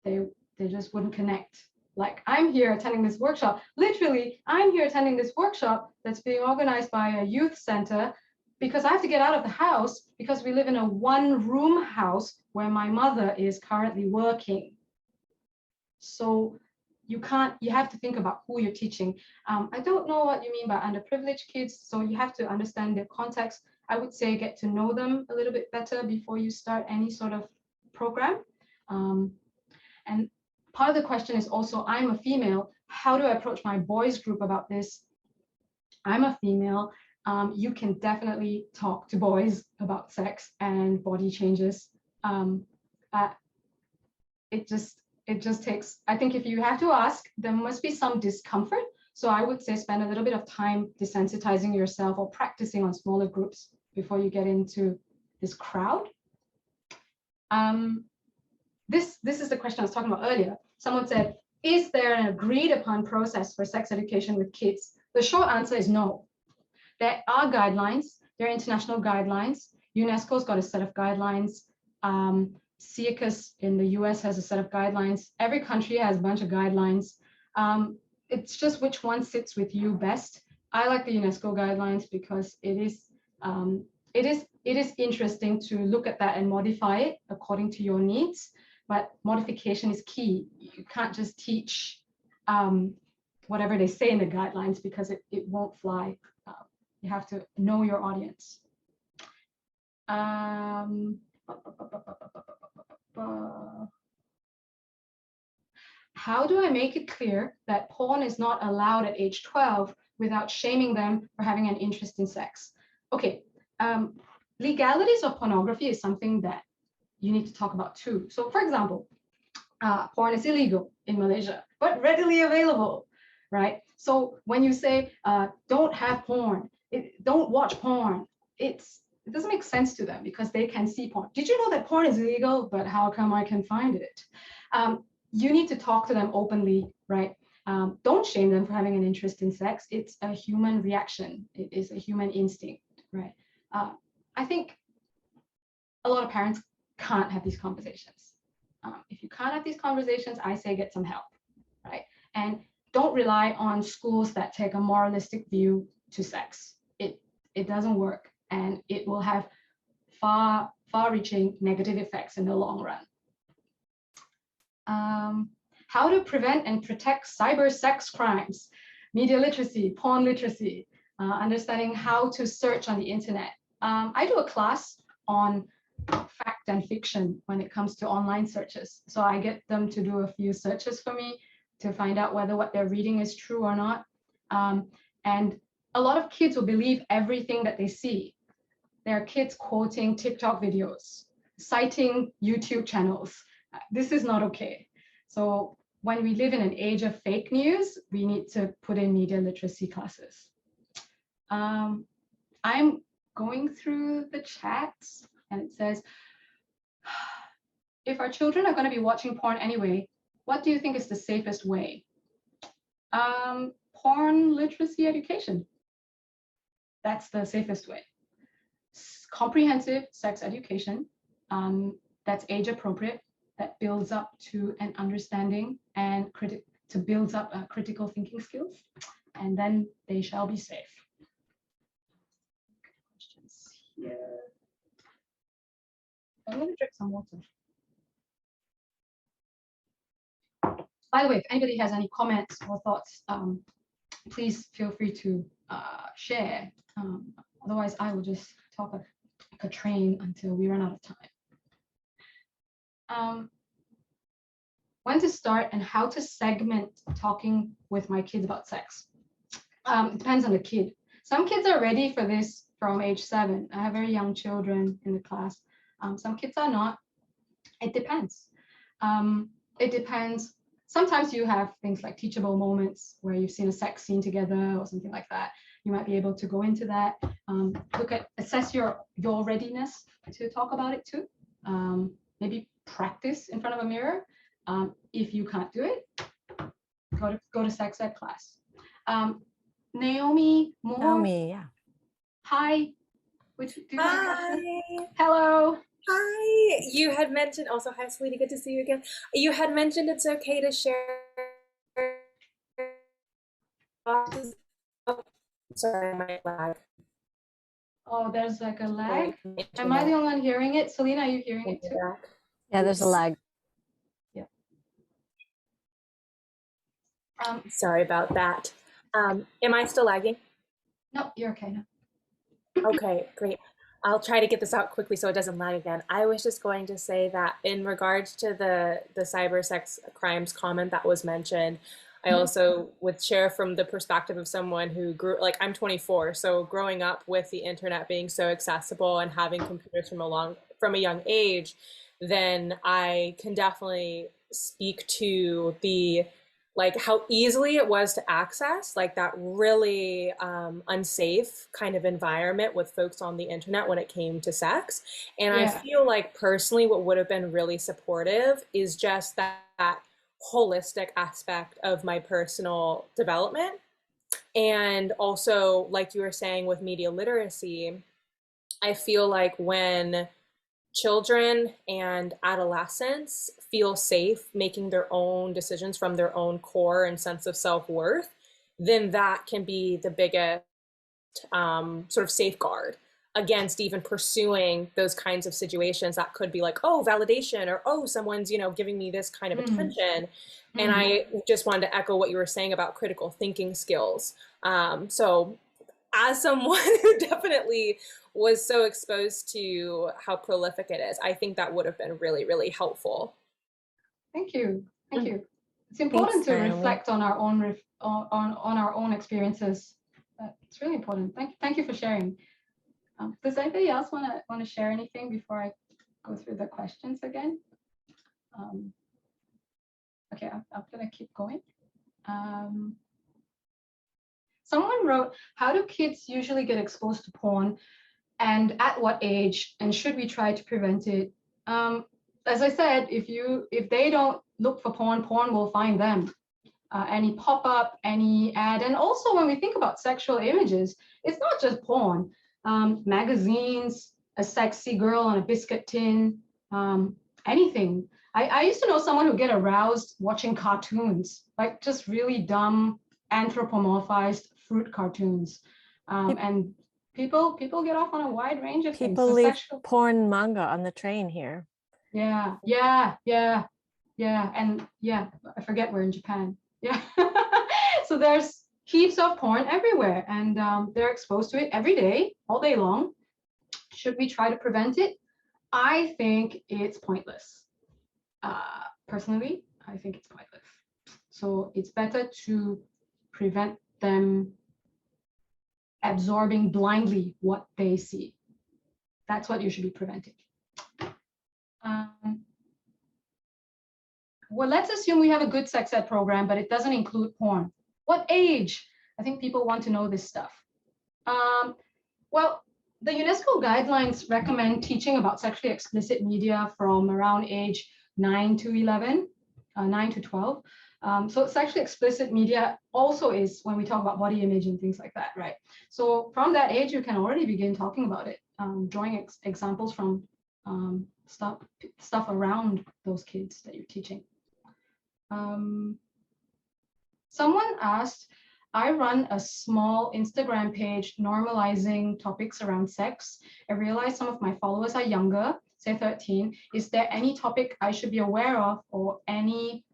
They just wouldn't connect. Like, I'm here attending this workshop. Literally, I'm here attending this workshop that's being organized by a youth center because I have to get out of the house because we live in a one-room house where my mother is currently working. So you have to think about who you're teaching. I don't know what you mean by underprivileged kids, so you have to understand their context. I would say get to know them a little bit better before you start any sort of program. And part of the question is also, I'm a female. How do I approach my boys group about this? I'm a female. you can definitely talk to boys about sex and body changes. It just takes, I think if you have to ask, there must be some discomfort. So I would say spend a little bit of time desensitizing yourself or practicing on smaller groups before you get into this crowd. This is the question I was talking about earlier. Someone said, is there an agreed upon process for sex education with kids? The short answer is no. There are guidelines, there are international guidelines. UNESCO's got a set of guidelines. CIECUS in the US has a set of guidelines. Every country has a bunch of guidelines. It's just which one sits with you best. I like the UNESCO guidelines because it is interesting to look at that and modify it according to your needs. But modification is key. You can't just teach whatever they say in the guidelines because it won't fly. You have to know your audience. How do I make it clear that porn is not allowed at age 12 without shaming them for having an interest in sex? Okay, legalities of pornography is something that you need to talk about too. So for example, porn is illegal in Malaysia, but readily available, right? So when you say, don't have porn, don't watch porn, it doesn't make sense to them because they can see porn. Did you know that porn is illegal, but how come I can find it? You need to talk to them openly, right? Don't shame them for having an interest in sex. It's a human reaction. It is a human instinct, right? I think a lot of parents can't have these conversations. If you can't have these conversations, I say get some help, right? And don't rely on schools that take a moralistic view to sex. It doesn't work, and it will have far-reaching negative effects in the long run. How to prevent and protect cyber sex crimes, media literacy, porn literacy, understanding how to search on the internet. I do a class on fact and fiction when it comes to online searches. So I get them to do a few searches for me to find out whether what they're reading is true or not. And a lot of kids will believe everything that they see. There are kids quoting TikTok videos, citing YouTube channels. This is not okay. So when we live in an age of fake news, we need to put in media literacy classes. I'm going through the chats and it says, if our children are going to be watching porn anyway, what do you think is the safest way? Porn literacy education. That's the safest way. Comprehensive sex education that's age appropriate, that builds up to an understanding and builds up critical thinking skills, and then they shall be safe. Questions here. I'm going to drink some water. By the way, if anybody has any comments or thoughts, please feel free to share. Otherwise, I will just talk like a train until we run out of time. When to start and how to segment talking with my kids about sex. It depends on the kid. Some kids are ready for this from age 7. I have very young children in the class. Some kids are not. It depends. It depends. Sometimes you have things like teachable moments where you've seen a sex scene together or something like that. You might be able to go into that. Assess your readiness to talk about it too. Maybe practice in front of a mirror. If you can't do it, go to sex ed class. Naomi Moore. Naomi, yeah. Hi. Hi. Hello. Hi. You had mentioned also, hi, sweetie. Good to see you again. You had mentioned it's okay to share. Oh, sorry, my lag. Oh, there's like a lag. Am I the only one hearing it? Selena, are you hearing it too? Yeah, there's a lag. Yeah. Sorry about that. Am I still lagging? No, you're okay now. Okay, great. I'll try to get this out quickly so it doesn't lag again. I was just going to say that in regards to the cyber sex crimes comment that was mentioned, I also would share from the perspective of someone who grew, like I'm 24, so growing up with the internet being so accessible and having computers from a young age, then I can definitely speak to the like how easily it was to access like that really unsafe kind of environment with folks on the internet when it came to sex. And I Yeah. feel like personally what would have been really supportive is just that holistic aspect of my personal development. And also, like you were saying with media literacy, I feel like when children and adolescents feel safe making their own decisions from their own core and sense of self-worth, then that can be the biggest sort of safeguard against even pursuing those kinds of situations that could be like, oh, validation, or oh, someone's, giving me this kind of Mm, attention. And mm. I just wanted to echo what you were saying about critical thinking skills. So as someone who definitely was so exposed to how prolific it is, I think that would have been really, really helpful. Thank you. Thank Mm. you. It's Thanks, important to Naomi. reflect on our own on our own experiences. It's really important. Thank you for sharing. Does anybody else want to share anything before I go through the questions again? Okay, I'm gonna keep going. Someone wrote, how do kids usually get exposed to porn, and at what age, and should we try to prevent it? As I said, if they don't look for porn, porn will find them. Any pop-up, any ad, and also when we think about sexual images, it's not just porn. Magazines, a sexy girl on a biscuit tin, anything. I used to know someone who get aroused watching cartoons, like just really dumb anthropomorphized fruit cartoons, and people get off on a wide range of things. People So leave sexual, porn manga on the train here. yeah, and yeah, I forget we're in Japan. Yeah, so there's heaps of porn everywhere, and they're exposed to it every day, all day long. Should we try to prevent it? I think it's pointless. Personally, I think it's pointless. So it's better to prevent them absorbing blindly what they see. That's what you should be preventing. Well, let's assume we have a good sex ed program, but it doesn't include porn. What age? I think people want to know this stuff. Well, the UNESCO guidelines recommend teaching about sexually explicit media from around age 9 to 11, 9 to 12. So sexually explicit media also is when we talk about body image and things like that, right? So from that age, you can already begin talking about it, drawing examples from stuff around those kids that you're teaching. Someone asked, I run a small Instagram page normalizing topics around sex. I realize some of my followers are younger, say 13. Is there any topic I should be aware of or any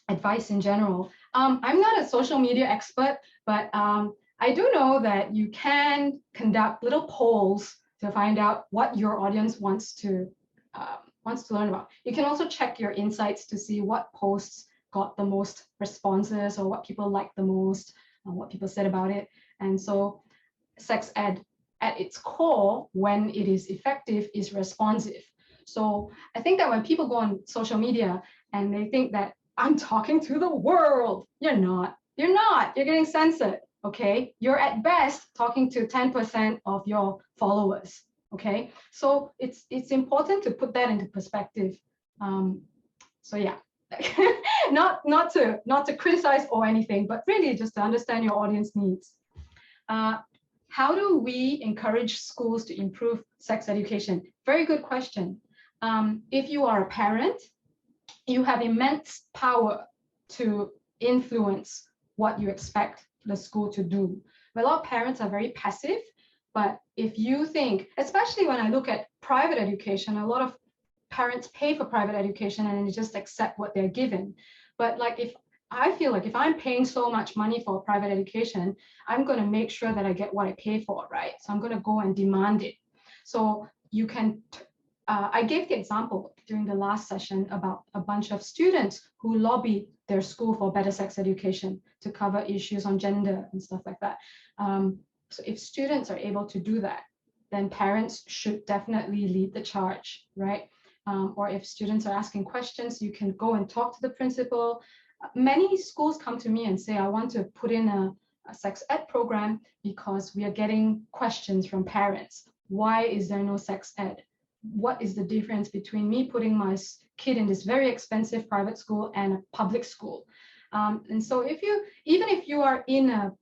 advice in general? I'm not a social media expert, but I do know that you can conduct little polls to find out what your audience wants to learn about. You can also check your insights to see what posts got the most responses or what people like the most, what people said about it. And so sex ed at its core, when it is effective, is responsive. So I think that when people go on social media and they think that I'm talking to the world, you're not. You're not. You're getting censored, okay? You're at best talking to 10% of your followers, okay? So it's important to put that into perspective. So yeah, not to criticize or anything, but really just to understand your audience needs. How do we encourage schools to improve sex education? Very good question. If you are a parent, you have immense power to influence what you expect the school to do. A lot of parents are very passive, but if you think, especially when I look at private education, a lot of parents pay for private education and they just accept what they're given. But like if I feel like if I'm paying so much money for private education, I'm going to make sure that I get what I pay for, right? So I'm going to go and demand it. So you can I gave the example during the last session about a bunch of students who lobbied their school for better sex education to cover issues on gender and stuff like that. So if students are able to do that, then parents should definitely lead the charge, right? Or if students are asking questions, you can go and talk to the principal. Many schools come to me and say, I want to put in a sex ed program because we are getting questions from parents. Why is there no sex ed? What is the difference between me putting my kid in this very expensive private school and a public school? And so even if you are in a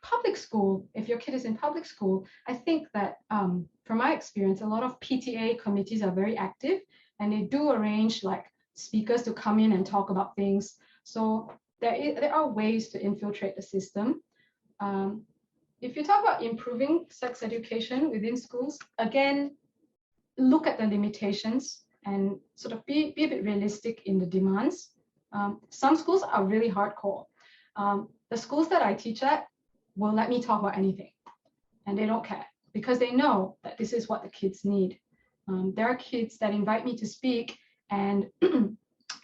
public school, if your kid is in public school, I think that from my experience, a lot of PTA committees are very active and they do arrange like speakers to come in and talk about things. So there are ways to infiltrate the system. If you talk about improving sex education within schools, again, look at the limitations and sort of be a bit realistic in the demands. Some schools are really hardcore. The schools that I teach at will let me talk about anything and they don't care because they know that this is what the kids need. There are kids that invite me to speak and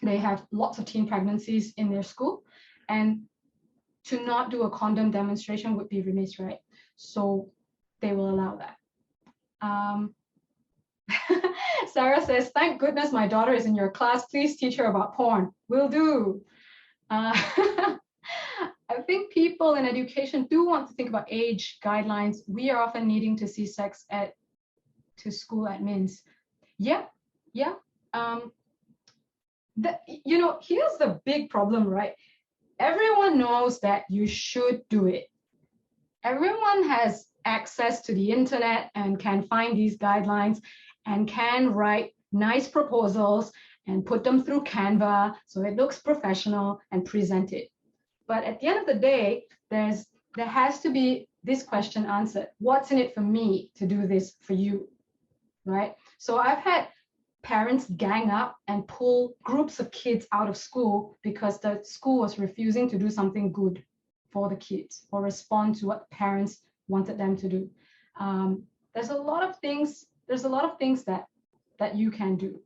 they have lots of teen pregnancies in their school, and to not do a condom demonstration would be remiss, right? So they will allow that. Sarah says, thank goodness my daughter is in your class. Please teach her about porn. Will do. I think people in education do want to think about age guidelines. We are often needing to see sex ed to school admins. Yeah. Here's the big problem, right? Everyone knows that you should do it. Everyone has access to the internet and can find these guidelines and can write nice proposals and put them through Canva so it looks professional and present it. But at the end of the day, there has to be this question answered. What's in it for me to do this for you, right? So I've had parents gang up and pull groups of kids out of school because the school was refusing to do something good for the kids or respond to what parents wanted them to do. There's a lot of things that you can do,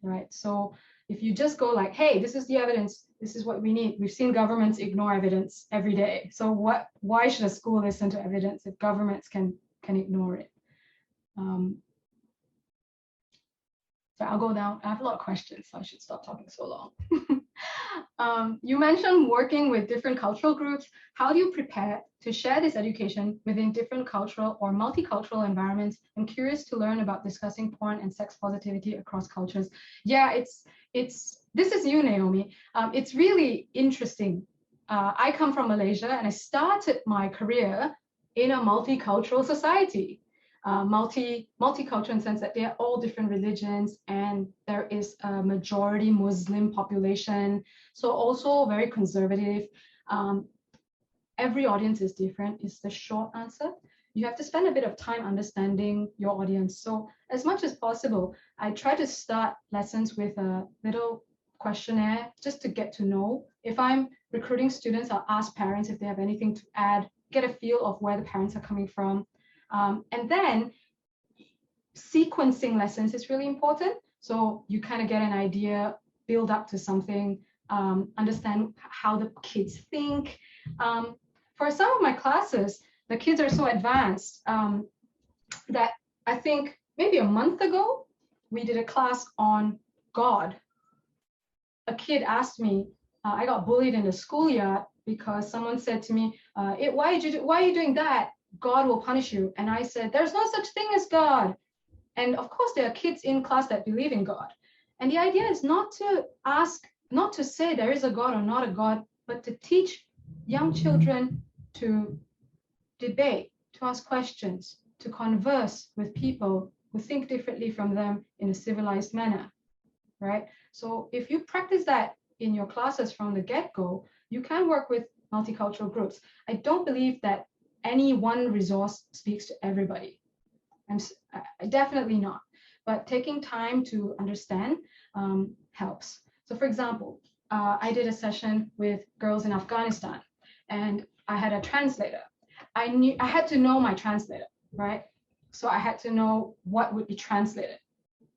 right? So if you just go like, hey, this is the evidence, this is what we need. We've seen governments ignore evidence every day. So why should a school listen to evidence if governments can ignore it? So I'll go down. I have a lot of questions, so I should stop talking so long. You mentioned working with different cultural groups. How do you prepare to share this education within different cultural or multicultural environments? I'm curious to learn about discussing porn and sex positivity across cultures. Yeah, this is you, Naomi. It's really interesting. I come from Malaysia and I started my career in a multicultural society. Multicultural in the sense that they are all different religions and there is a majority Muslim population, so also very conservative. Every audience is different is the short answer. You have to spend a bit of time understanding your audience. So as much as possible, I try to start lessons with a little questionnaire just to get to know. If I'm recruiting students, I'll ask parents if they have anything to add, get a feel of where the parents are coming from. And then sequencing lessons is really important. So you kind of get an idea, build up to something, understand how the kids think. For some of my classes, the kids are so advanced that I think maybe a month ago, we did a class on God. A kid asked me, I got bullied in the schoolyard because someone said to me, why are you doing that? God will punish you. And I said, there's no such thing as God. And of course, there are kids in class that believe in God. And the idea is not to say there is a God or not a God, but to teach young children to debate, to ask questions, to converse with people who think differently from them in a civilized manner, right? So if you practice that in your classes from the get-go, you can work with multicultural groups. I don't believe that any one resource speaks to everybody. Definitely not. But taking time to understand helps. So for example, I did a session with girls in Afghanistan and I had a translator. I had to know my translator, right? So I had to know what would be translated.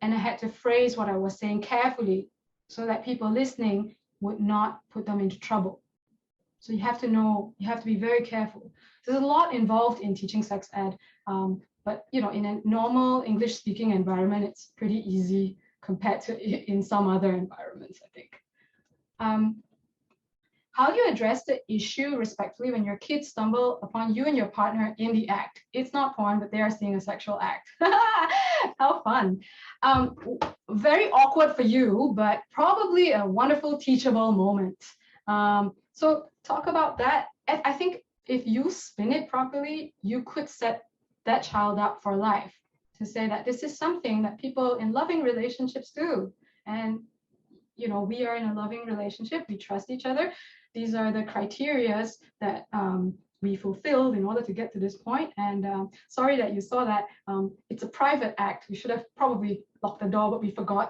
and I had to phrase what I was saying carefully so that people listening would not put them into trouble. So you have to know, you have to be very careful. There's a lot involved in teaching sex ed, but you know, in a normal English speaking environment, it's pretty easy compared to in some other environments, I think. How do you address the issue respectfully when your kids stumble upon you and your partner in the act? It's not porn, but they are seeing a sexual act. How fun. Very awkward for you, but probably a wonderful teachable moment. So talk about that. I think if you spin it properly, you could set that child up for life to say that this is something that people in loving relationships do. And, you know, we are in a loving relationship. We trust each other. These are the criteria that we fulfilled in order to get to this point. And sorry that you saw that. It's a private act. We should have probably locked the door, but we forgot.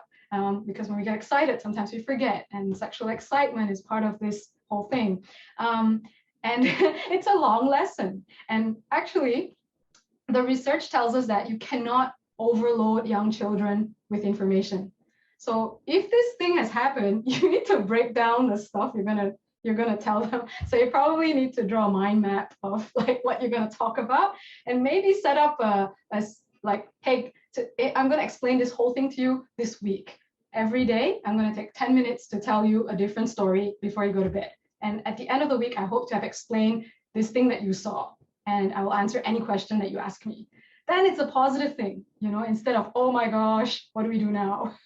Because when we get excited, sometimes we forget. And sexual excitement is part of this whole thing. And it's a long lesson. And actually, the research tells us that you cannot overload young children with information. So if this thing has happened, you need to break down the stuff you're gonna tell them. So you probably need to draw a mind map of like what you're gonna talk about, and maybe set up a like, hey, I'm gonna explain this whole thing to you this week. Every day, I'm gonna take 10 minutes to tell you a different story before you go to bed. And at the end of the week, I hope to have explained this thing that you saw, and I will answer any question that you ask me. Then it's a positive thing, you know, instead of, oh my gosh, what do we do now?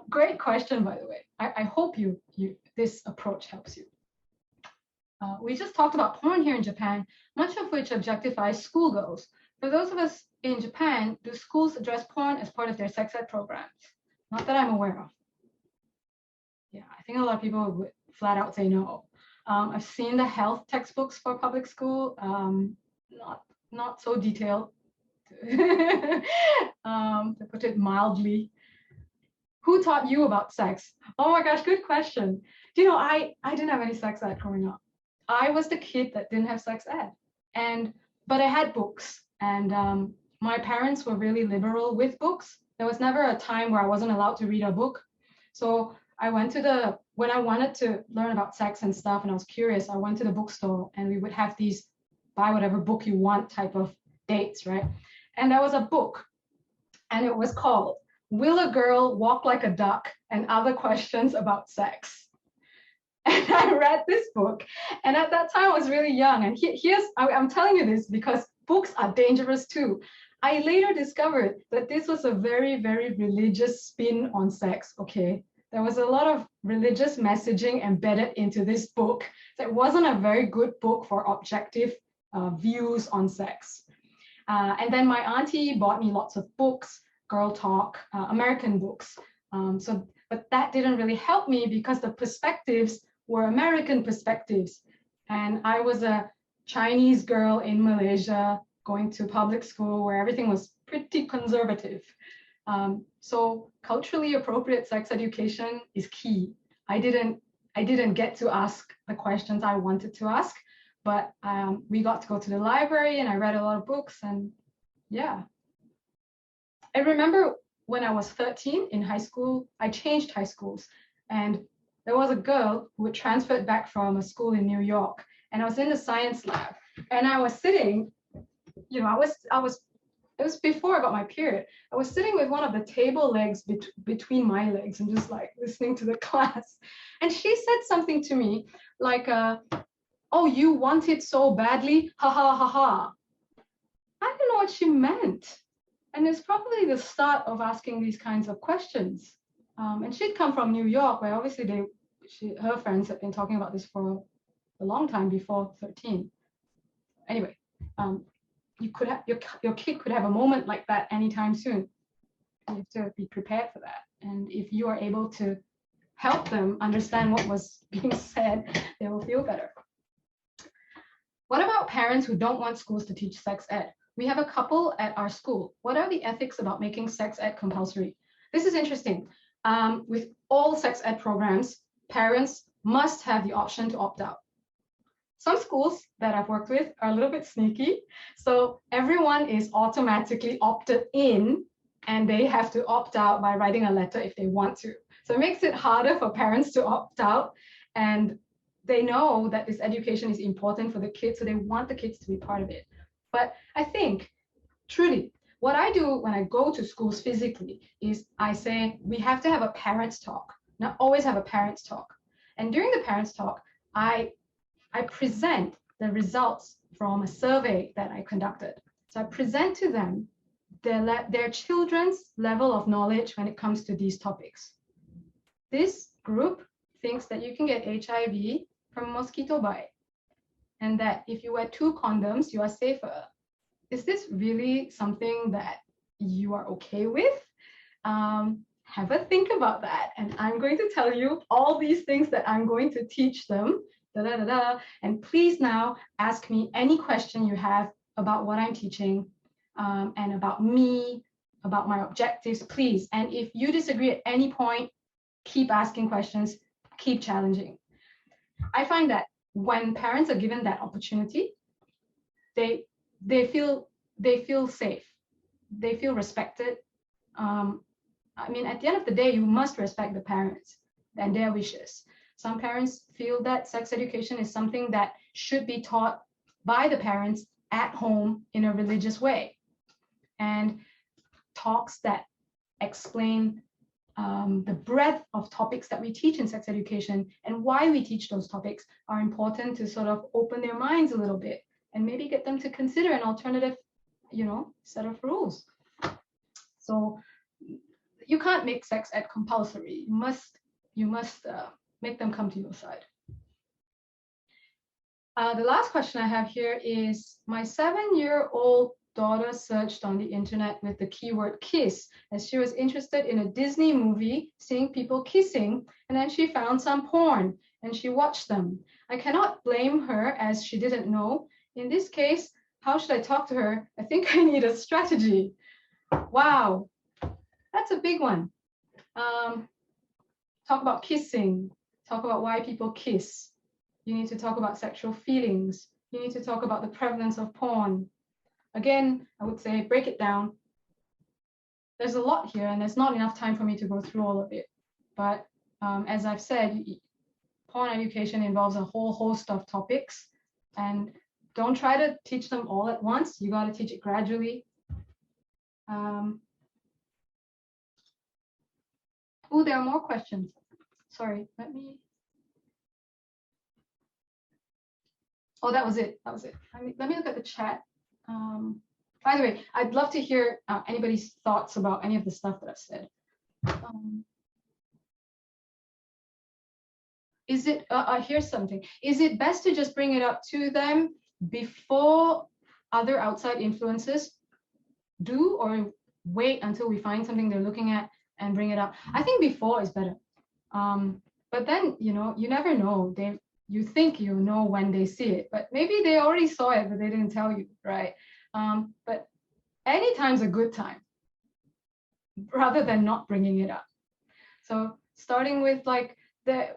Great question, by the way. I hope this approach helps you. We just talked about porn here in Japan, much of which objectifies schoolgirls. For those of us in Japan, do schools address porn as part of their sex ed programs? Not that I'm aware of. Yeah, I think a lot of people would flat out say no. I've seen the health textbooks for public school, not so detailed, to put it mildly. Who taught you about sex? Oh my gosh, good question. Do you know, I didn't have any sex ed growing up. I was the kid that didn't have sex ed, but I had books, and my parents were really liberal with books. There was never a time where I wasn't allowed to read a book. So I went to when I wanted to learn about sex and stuff, and I was curious, I went to the bookstore, and we would have these buy whatever book you want type of dates, right? And there was a book, and it was called Will a Girl Walk Like a Duck and Other Questions About Sex. And I read this book, and at that time I was really young. And I'm telling you this because books are dangerous too. I later discovered that this was a very, very religious spin on sex, okay? There was a lot of religious messaging embedded into this book. So it wasn't a very good book for objective views on sex. And then my auntie bought me lots of books, girl talk, American books. But that didn't really help me because the perspectives were American perspectives. And I was a Chinese girl in Malaysia going to public school where everything was pretty conservative. So culturally appropriate sex education is key. I didn't get to ask the questions I wanted to ask, but we got to go to the library, and I read a lot of books, and yeah. I remember when I was 13 in high school, I changed high schools, and there was a girl who had transferred back from a school in New York, and I was in the science lab, and I was sitting, you know, it was before I got my period. I was sitting with one of the table legs between my legs and just like listening to the class. And she said something to me like, oh, you want it so badly, ha ha ha ha. I don't know what she meant. And it's probably the start of asking these kinds of questions. And she'd come from New York, where obviously her friends had been talking about this for a long time before 13. Anyway, you could have your kid could have a moment like that anytime soon. You have to be prepared for that. And if you are able to help them understand what was being said, they will feel better. What about parents who don't want schools to teach sex ed? We have a couple at our school. What are the ethics about making sex ed compulsory? This is interesting. With all sex ed programs, parents must have the option to opt out. Some schools that I've worked with are a little bit sneaky. So everyone is automatically opted in and they have to opt out by writing a letter if they want to. So it makes it harder for parents to opt out, and they know that this education is important for the kids, so they want the kids to be part of it. But I think, truly, what I do when I go to schools physically is I say, we have to have a parents talk. Now, always have a parents talk. And during the parents talk, I present the results from a survey that I conducted. So I present to them their children's level of knowledge when it comes to these topics. This group thinks that you can get HIV from a mosquito bite, and that if you wear 2 condoms, you are safer. Is this really something that you are okay with? Have a think about that. And I'm going to tell you all these things that I'm going to teach them. And please now ask me any question you have about what I'm teaching, and about me, about my objectives, please. And if you disagree at any point, keep asking questions, keep challenging. I find that when parents are given that opportunity, they feel safe, they feel respected. I mean, at the end of the day, you must respect the parents and their wishes. Some parents feel that sex education is something that should be taught by the parents at home in a religious way. And talks that explain the breadth of topics that we teach in sex education and why we teach those topics are important to sort of open their minds a little bit and maybe get them to consider an alternative, set of rules. So you can't make sex ed compulsory. You must make them come to your side. The last question I have here is, my 7-year-old daughter searched on the internet with the keyword kiss as she was interested in a Disney movie, seeing people kissing, and then she found some porn and she watched them. I cannot blame her as she didn't know. In this case, how should I talk to her? I think I need a strategy. Wow, that's a big one. Talk about kissing, talk about why people kiss. You need to talk about sexual feelings. You need to talk about the prevalence of porn. Again, I would say break it down. There's a lot here, and there's not enough time for me to go through all of it. But as I've said, porn education involves a whole host of topics, and don't try to teach them all at once. You got to teach it gradually. Oh, there are more questions. Sorry, let me. Oh, that was it. That was it. Let me look at the chat. By the way, I'd love to hear anybody's thoughts about any of the stuff that I've said. Is it, here's something. Is it best to just bring it up to them before other outside influences do, or wait until we find something they're looking at and bring it up? I think before is better. But then, you never know. You think you know when they see it, but maybe they already saw it, but they didn't tell you, right? But any time's a good time, rather than not bringing it up. So starting with like,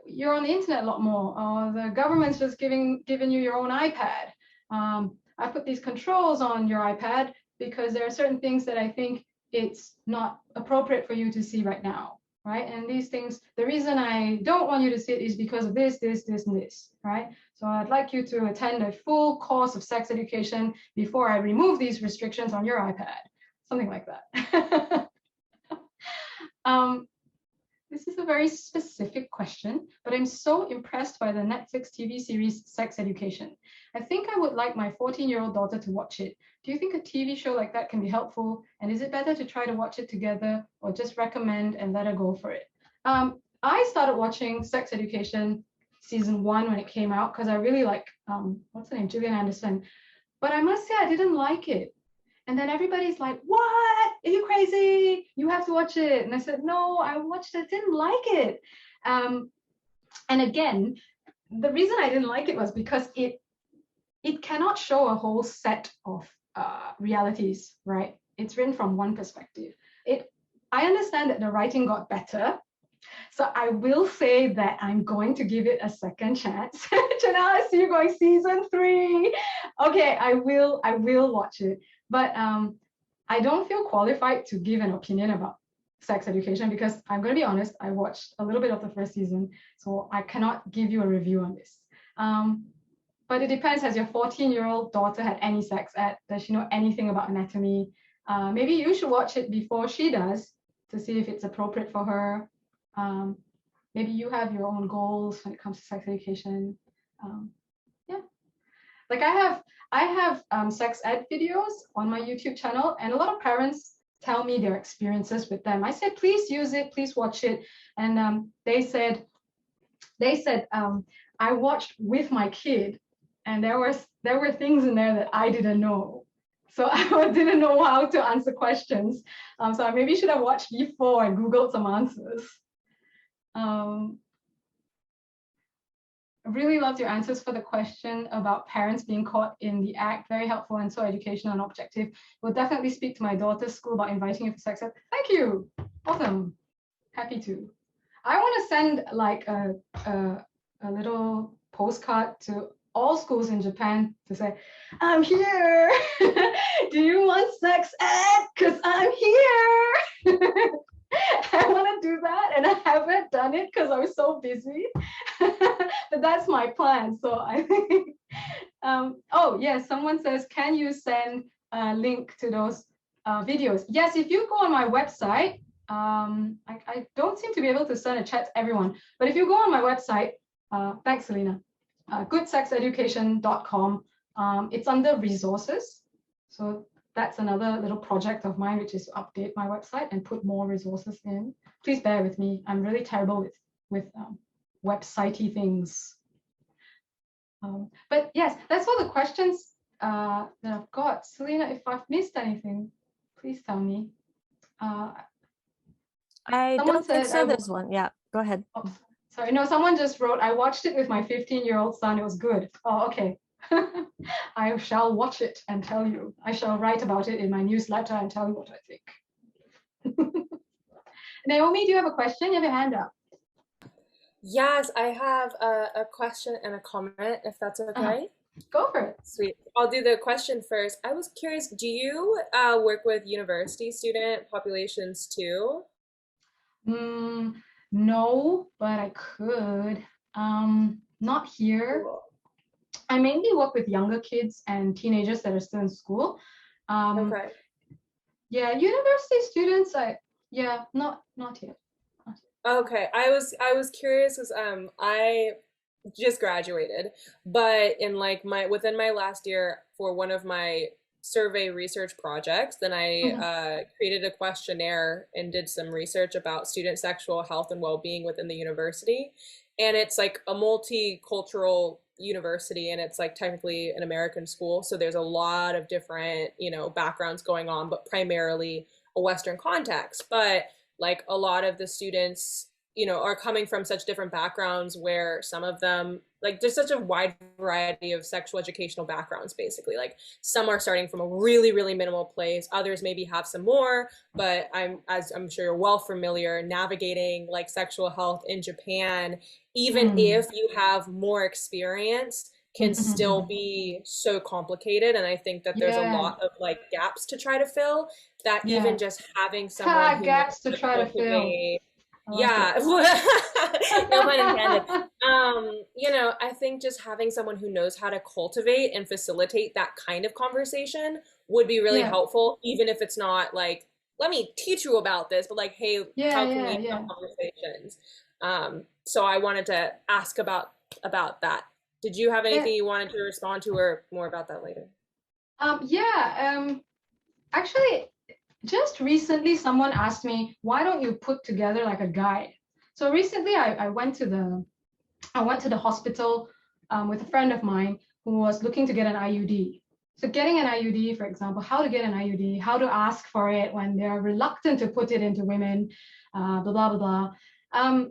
you're on the internet a lot more, or the government's just giving you your own iPad. I put these controls on your iPad because there are certain things that I think it's not appropriate for you to see right now, right? And these things, the reason I don't want you to see it is because of this, this, this, and this, right? So I'd like you to attend a full course of sex education before I remove these restrictions on your iPad, something like that. This is a very specific question, but I'm so impressed by the Netflix TV series Sex Education. I think I would like my 14-year-old daughter to watch it. Do you think a TV show like that can be helpful? And is it better to try to watch it together or just recommend and let her go for it? I started watching Sex Education season 1 when it came out because I really like, what's her name, Gillian Anderson. But I must say I didn't like it. And then everybody's like, what? Are you crazy? You have to watch it. And I said, no, I watched it, didn't like it. And again, the reason I didn't like it was because it cannot show a whole set of realities, right? It's written from one perspective. I understand that the writing got better. So I will say that I'm going to give it a second chance. Janelle, I see you going season 3. Okay, I will watch it. But I don't feel qualified to give an opinion about sex education because I'm going to be honest, I watched a little bit of the first season, so I cannot give you a review on this. But it depends. Has your 14-year-old daughter had any sex ed? Does she know anything about anatomy? Maybe you should watch it before she does to see if it's appropriate for her. Maybe you have your own goals when it comes to sex education. Yeah, like I have sex ed videos on my YouTube channel, and a lot of parents tell me their experiences with them. I said, please use it, please watch it, and they said I watched with my kid, and there were things in there that I didn't know. So I didn't know how to answer questions. So I maybe should have watched before and Googled some answers. I really loved your answers for the question about parents being caught in the act. Very helpful and so educational and objective. We'll definitely speak to my daughter's school about inviting you for sex ed. Thank you. Awesome. Happy to. I want to send like a little postcard to all schools in Japan to say, I'm here. Do you want sex ed? Because I'm here. I want to do that, and I haven't done it because I was so busy. But that's my plan. So I think, oh yes, someone says, can you send a link to those videos? Yes, if you go on my website, I don't seem to be able to send a chat to everyone, but if you go on my website, thanks, Selena, goodsexeducation.com, it's under resources. So that's another little project of mine, which is to update my website and put more resources in. Please bear with me. I'm really terrible with websitey things. But yes, that's all the questions that I've got. Selena, if I've missed anything, please tell me. I don't think so. There's one. Yeah, go ahead. Oh, sorry, no, someone just wrote, I watched it with my 15-year-old son. It was good. Oh, okay. I shall watch it and tell you. I shall write about it in my newsletter and tell you what I think. Naomi, do you have a question? You have your hand up. Yes, I have a question and a comment, if that's okay. Go for it. Sweet. I'll do the question first. I was curious, do you work with university student populations too? No, but I could. Not here. Cool. I mainly work with younger kids and teenagers that are still in school. Okay. Yeah, university students. Yeah, not yet. Okay, I was curious because I just graduated, but in like within my last year for one of my survey research projects, then I created a questionnaire and did some research about student sexual health and well-being within the university. And it's like a multicultural university, and it's like technically an American school. So there's a lot of different, backgrounds going on, but primarily a Western context. But like a lot of the students, are coming from such different backgrounds where some of them, like there's such a wide variety of sexual educational backgrounds, basically. Like some are starting from a really, really minimal place. Others maybe have some more, but as I'm sure you're well familiar, navigating like sexual health in Japan, even if you have more experience, can still be so complicated. And I think that there's a lot of like gaps to try to fill, that even just having someone who gaps to try to fill. Yeah, no pun intended. I think just having someone who knows how to cultivate and facilitate that kind of conversation would be really helpful, even if it's not like, let me teach you about this, but like, hey, how can we have conversations? So I wanted to ask about that. Did you have anything you wanted to respond to, or more about that later? Actually, just recently someone asked me, why don't you put together like a guide? So recently I went to the hospital with a friend of mine who was looking to get an IUD. So getting an IUD, for example, how to get an IUD, how to ask for it when they're reluctant to put it into women, blah, blah, blah, blah.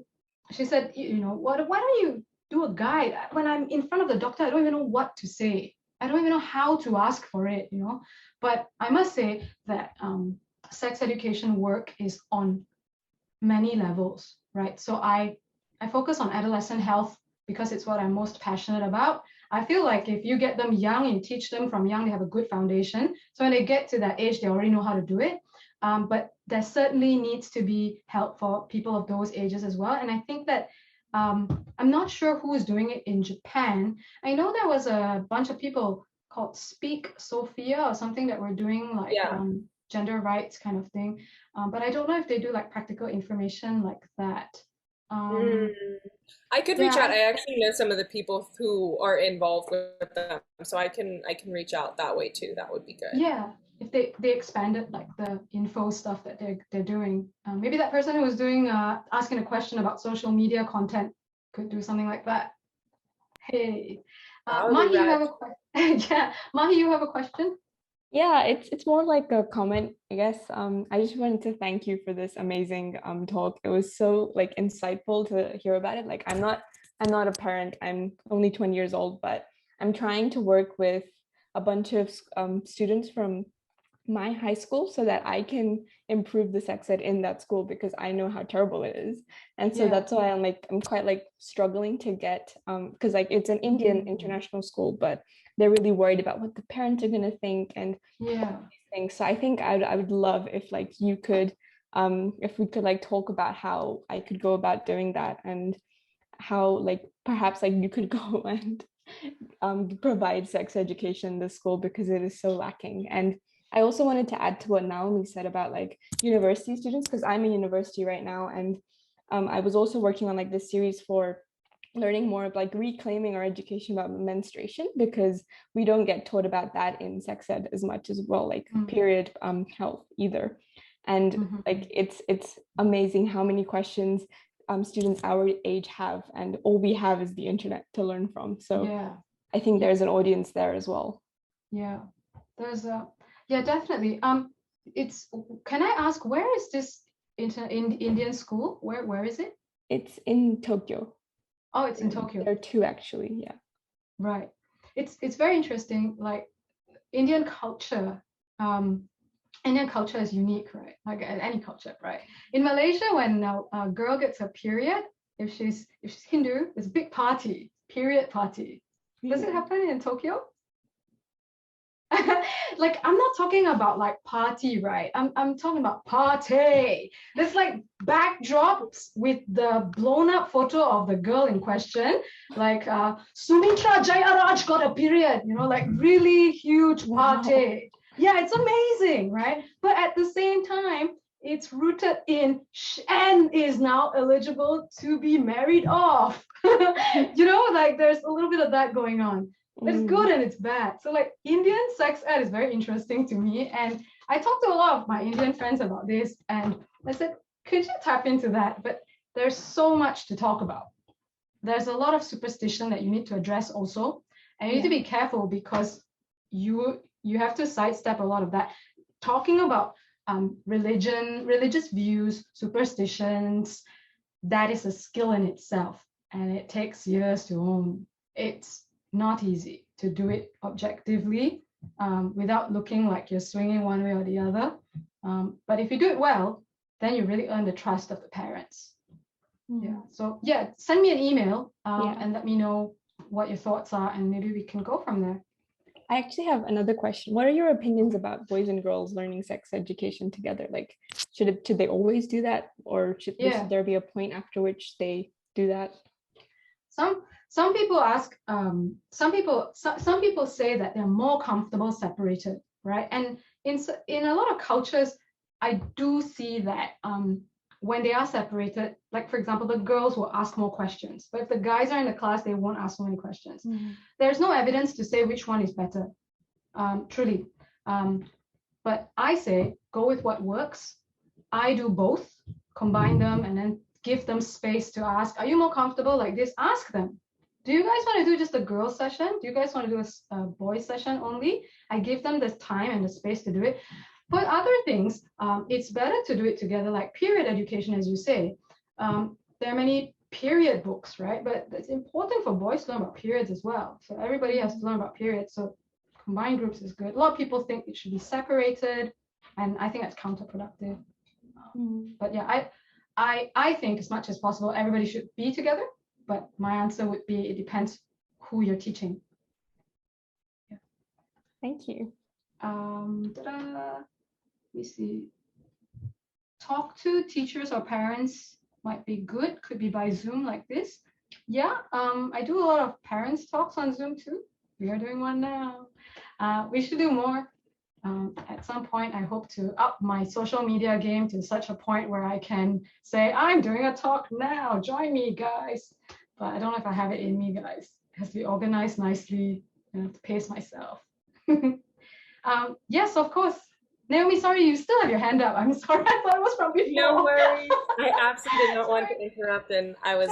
She said, why don't you do a guide? When I'm in front of the doctor, I don't even know what to say. I don't even know how to ask for it, But I must say that sex education work is on many levels, right? So I focus on adolescent health because it's what I'm most passionate about. I feel like if you get them young and you teach them from young, they have a good foundation. So when they get to that age, they already know how to do it. But there certainly needs to be help for people of those ages as well. And I think that I'm not sure who is doing it in Japan. I know there was a bunch of people called Speak Sophia or something that were doing like gender rights kind of thing. But I don't know if they do like practical information like that. I could reach out. I actually know some of the people who are involved with them, so I can reach out that way too. That would be good. Yeah, if they expanded like the info stuff that they're doing, maybe that person who was doing asking a question about social media content could do something like that. Hey, Mahi, you have a question? Yeah, Mahi, you have a question? Yeah, it's more like a comment, I guess. I just wanted to thank you for this amazing talk. It was so like insightful to hear about it. Like I'm not a parent. I'm only 20 years old, but I'm trying to work with a bunch of students from my high school so that I can improve the sex ed in that school because I know how terrible it is. And so that's why I'm quite like struggling to get because like it's an Indian international school, but they're really worried about what the parents are going to think and things. So I think I would love if like you could if we could like talk about how I could go about doing that and how like perhaps like you could go and provide sex education in the school because it is so lacking. And I also wanted to add to what Naomi said about like university students, because I'm in university right now, and I was also working on like this series for learning more of like reclaiming our education about menstruation, because we don't get taught about that in sex ed as much as well, like period health either. And like it's amazing how many questions students our age have, and all we have is the internet to learn from. So I think there's an audience there as well. There's a definitely. Can I ask, where is this Indian school? Where is it? It's in Tokyo. Oh, it's in Tokyo. There are two actually, yeah. Right. It's very interesting. Like Indian culture is unique, right? Like any culture, right? In Malaysia, when a girl gets a period, if she's Hindu, it's a big party, period party. Does it happen in Tokyo? Like I'm not talking about like party, right? I'm talking about party. There's like backdrops with the blown up photo of the girl in question, like Sumitra Jayaraj got a period, you know, like really huge party. Yeah, it's amazing, right? But at the same time, it's rooted in Shen is now eligible to be married off. You know, like there's a little bit of that going on. It's good and it's bad. So like Indian sex ed is very interesting to me. And I talked to a lot of my Indian friends about this, and I said, could you tap into that? But there's so much to talk about. There's a lot of superstition that you need to address also. And you need to be careful because you have to sidestep a lot of that. Talking about religion, religious views, superstitions, that is a skill in itself. And it takes years to hone. It's not easy to do it objectively without looking like you're swinging one way or the other. But if you do it well, then you really earn the trust of the parents. So send me an email and let me know what your thoughts are, and maybe we can go from there. I actually have another question. What are your opinions about boys and girls learning sex education together? Like, should they always do that, or should there be a point after which they do that? Some people ask, some people say that they're more comfortable separated, right? And in a lot of cultures, I do see that when they are separated, like for example, the girls will ask more questions, but if the guys are in the class, they won't ask so many questions. There's no evidence to say which one is better, truly. But I say go with what works. I do both, combine them, and then give them space to ask, are you more comfortable like this? Ask them. Do you guys want to do just a girl session? Do you guys want to do a boy session only? I give them the time and the space to do it. For other things, it's better to do it together, like period education, as you say. There are many period books, right? But it's important for boys to learn about periods as well. So everybody has to learn about periods. So combined groups is good. A lot of people think it should be separated, and I think that's counterproductive. But yeah, I think as much as possible, everybody should be together, but my answer would be it depends who you're teaching. Thank you. Let me see. Talk to teachers or parents might be good. Could be by Zoom like this. Yeah, I do a lot of parents talks on Zoom too. We are doing one now. We should do more. At some point, I hope to up my social media game to such a point where I can say, I'm doing a talk now. Join me, guys. But I don't know if I have it in me, guys. It has to be organized nicely. I have to pace myself. Yes, of course. Naomi, sorry, you still have your hand up. I'm sorry, I thought it was from before. No worries. I absolutely did not want to interrupt, and I was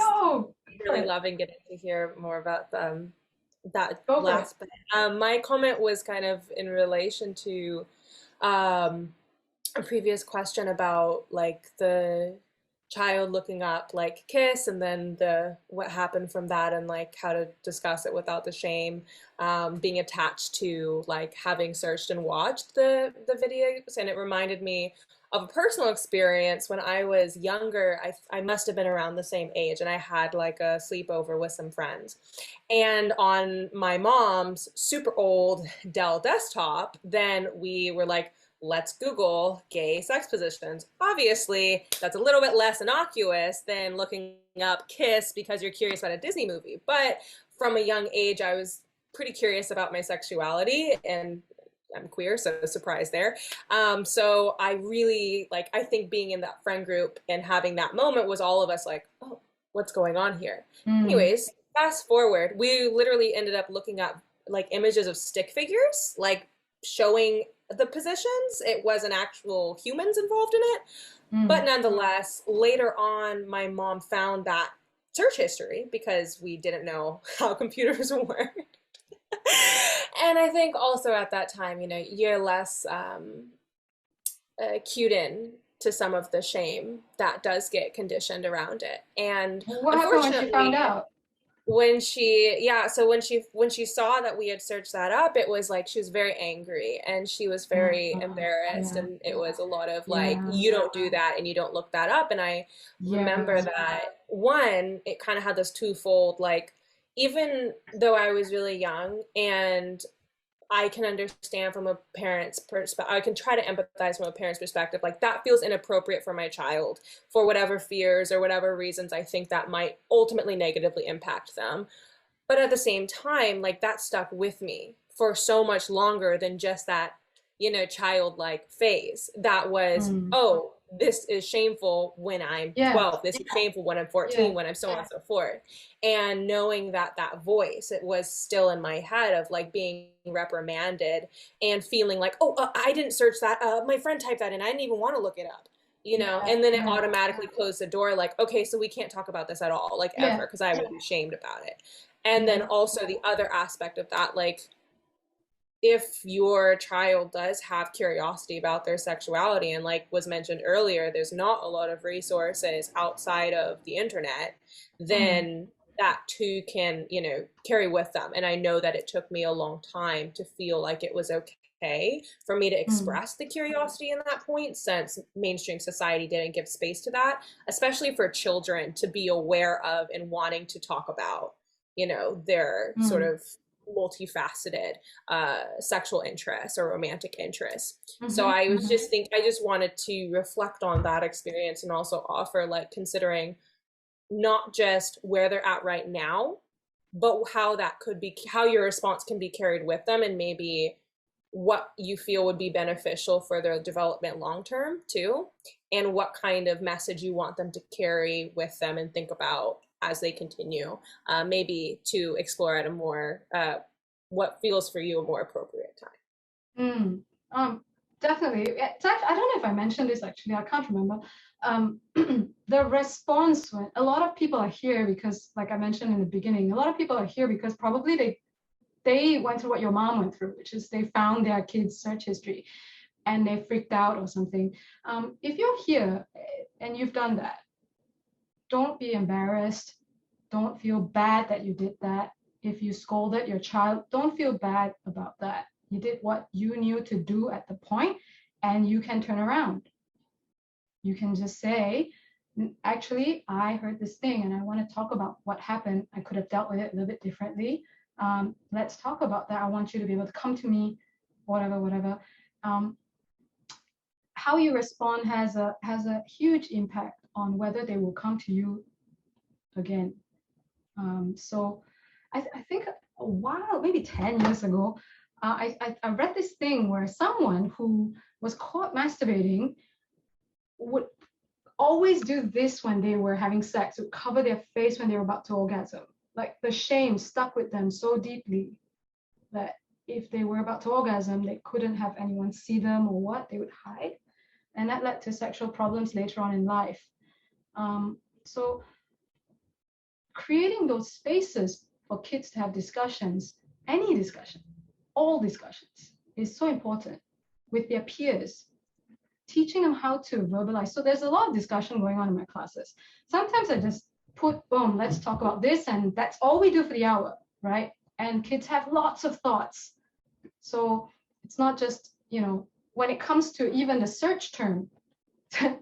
really loving getting to hear more about that last bit. My comment was kind of in relation to a previous question about like the child looking up like kiss and then what happened from that and like how to discuss it without the shame being attached to like having searched and watched the videos. And it reminded me of a personal experience when I was younger. I must have been around the same age, and I had like a sleepover with some friends, and on my mom's super old Dell desktop, then we were like, let's Google gay sex positions. Obviously, that's a little bit less innocuous than looking up kiss because you're curious about a Disney movie. But from a young age, I was pretty curious about my sexuality, and I'm queer, so surprise there. So I really, like, I think being in that friend group and having that moment was all of us like, oh, what's going on here? Anyways, fast forward, we literally ended up looking at like images of stick figures, like showing the positions. It wasn't actual humans involved in it. But nonetheless, later on, my mom found that search history because we didn't know how computers work. And I think also at that time, you know, you're less cued in to some of the shame that does get conditioned around it. And what happened when she found out? When she saw that we had searched that up, it was like she was very angry and she was very embarrassed, and it was a lot of like, you don't do that and you don't look that up. And I remember that one, it kind of had this twofold, like, even though I was really young and I can understand from a parent's perspective, I can try to empathize from a parent's perspective, like that feels inappropriate for my child for whatever fears or whatever reasons I think that might ultimately negatively impact them. But at the same time, like that stuck with me for so much longer than just that, you know, childlike phase. That was, oh, this is shameful when I'm 12, this is shameful when I'm 14, when I'm so on and so forth. And knowing that that voice, it was still in my head of like being reprimanded and feeling like, oh, I didn't search that, my friend typed that in, I didn't even want to look it up, you know. And then it automatically closed the door, like, okay, so we can't talk about this at all, like ever, because I would be shamed about it. And then also the other aspect of that, like, if your child does have curiosity about their sexuality, and like was mentioned earlier, there's not a lot of resources outside of the internet, then that too can, you know, carry with them. And I know that it took me a long time to feel like it was okay for me to express the curiosity in that point, since mainstream society didn't give space to that, especially for children to be aware of and wanting to talk about, you know, their sort of multifaceted sexual interests or romantic interests. So I was just I just wanted to reflect on that experience and also offer, like, considering not just where they're at right now, but how that could be, how your response can be carried with them, and maybe what you feel would be beneficial for their development long term too, and what kind of message you want them to carry with them and think about as they continue, maybe to explore at a more, what feels for you a more appropriate time. Definitely. I don't know if I mentioned this actually, I can't remember. The response when a lot of people are here because, like I mentioned in the beginning, a lot of people are here because probably they went through what your mom went through, which is they found their kids' search history and they freaked out or something. If you're here and you've done that, don't be embarrassed. Don't feel bad that you did that. If you scolded your child, don't feel bad about that. You did what you knew to do at the point, and you can turn around. You can just say, actually, I heard this thing and I want to talk about what happened. I could have dealt with it a little bit differently. Let's talk about that. I want you to be able to come to me, whatever. How you respond has a huge impact on whether they will come to you again. So I think a while, maybe 10 years ago, I read this thing where someone who was caught masturbating would always do this when they were having sex, would cover their face when they were about to orgasm. Like the shame stuck with them so deeply that if they were about to orgasm, they couldn't have anyone see them or what, they would hide. And that led to sexual problems later on in life. So creating those spaces for kids to have discussions, any discussion, all discussions, is so important with their peers, teaching them how to verbalize. So there's a lot of discussion going on in my classes. Sometimes I just put, boom, let's talk about this, and that's all we do for the hour, right? And kids have lots of thoughts. So it's not just, when it comes to even the search term,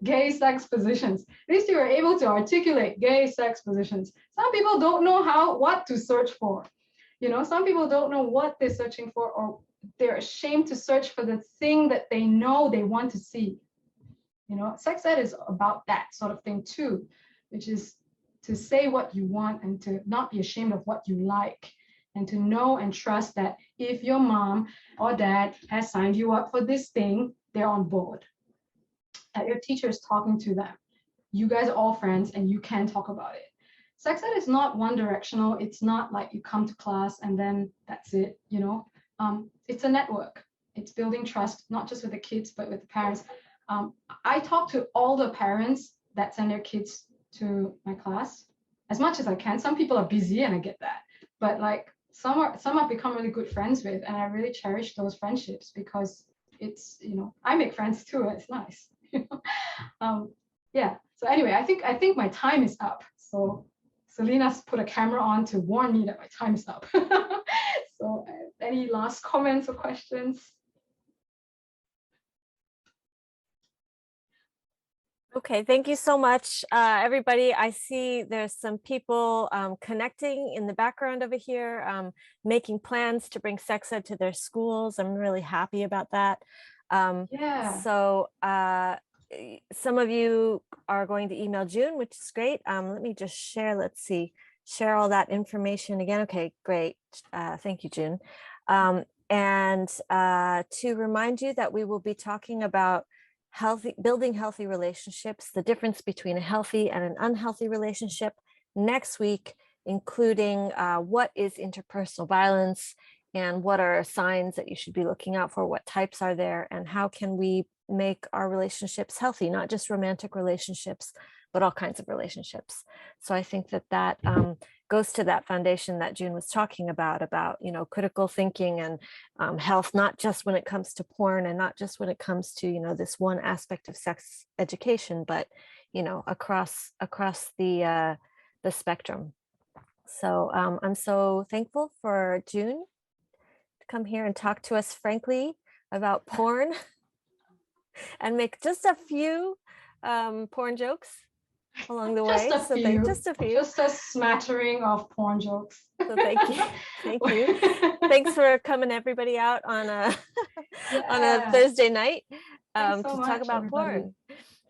gay sex positions, at least you are able to articulate gay sex positions. Some people don't know what to search for. Some people don't know what they're searching for, or they're ashamed to search for the thing that they know they want to see. Sex ed is about that sort of thing too, which is to say what you want and to not be ashamed of what you like, and to know and trust that if your mom or dad has signed you up for this thing, they're on board. That your teacher is talking to them. You guys are all friends and you can talk about it. Sex ed is not one directional. It's not like you come to class and then that's it, It's a network. It's building trust, not just with the kids, but with the parents. I talk to all the parents that send their kids to my class as much as I can. Some people are busy and I get that, but like some I've become really good friends with, and I really cherish those friendships because it's, I make friends too. And it's nice. Yeah. So anyway, I think my time is up. So Selena's put a camera on to warn me that my time is up. So any last comments or questions? Okay, thank you so much, everybody. I see there's some people connecting in the background over here, making plans to bring sex ed to their schools. I'm really happy about that. Yeah. So some of you are going to email June, which is great. Let me just share, share all that information again. Okay, great. Thank you, June. And to remind you that we will be talking about building healthy relationships, the difference between a healthy and an unhealthy relationship next week, including what is interpersonal violence and what are signs that you should be looking out for, what types are there, and how can we make our relationships healthy, not just romantic relationships, but all kinds of relationships. So I think that goes to that foundation that June was talking about critical thinking and health, not just when it comes to porn and not just when it comes to, this one aspect of sex education, but, across the spectrum. So I'm so thankful for June to come here and talk to us frankly about porn and make just a few porn jokes along the way. Just a smattering of porn jokes. So thank you. Thanks for coming everybody out on a Thursday night to talk about porn.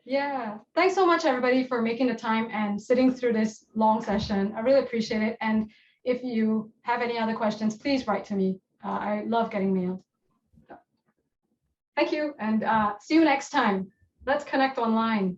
Yeah, thanks so much everybody for making the time and sitting through this long session. I really appreciate it. And if you have any other questions, please write to me. I love getting mailed. Thank you, and see you next time. Let's connect online.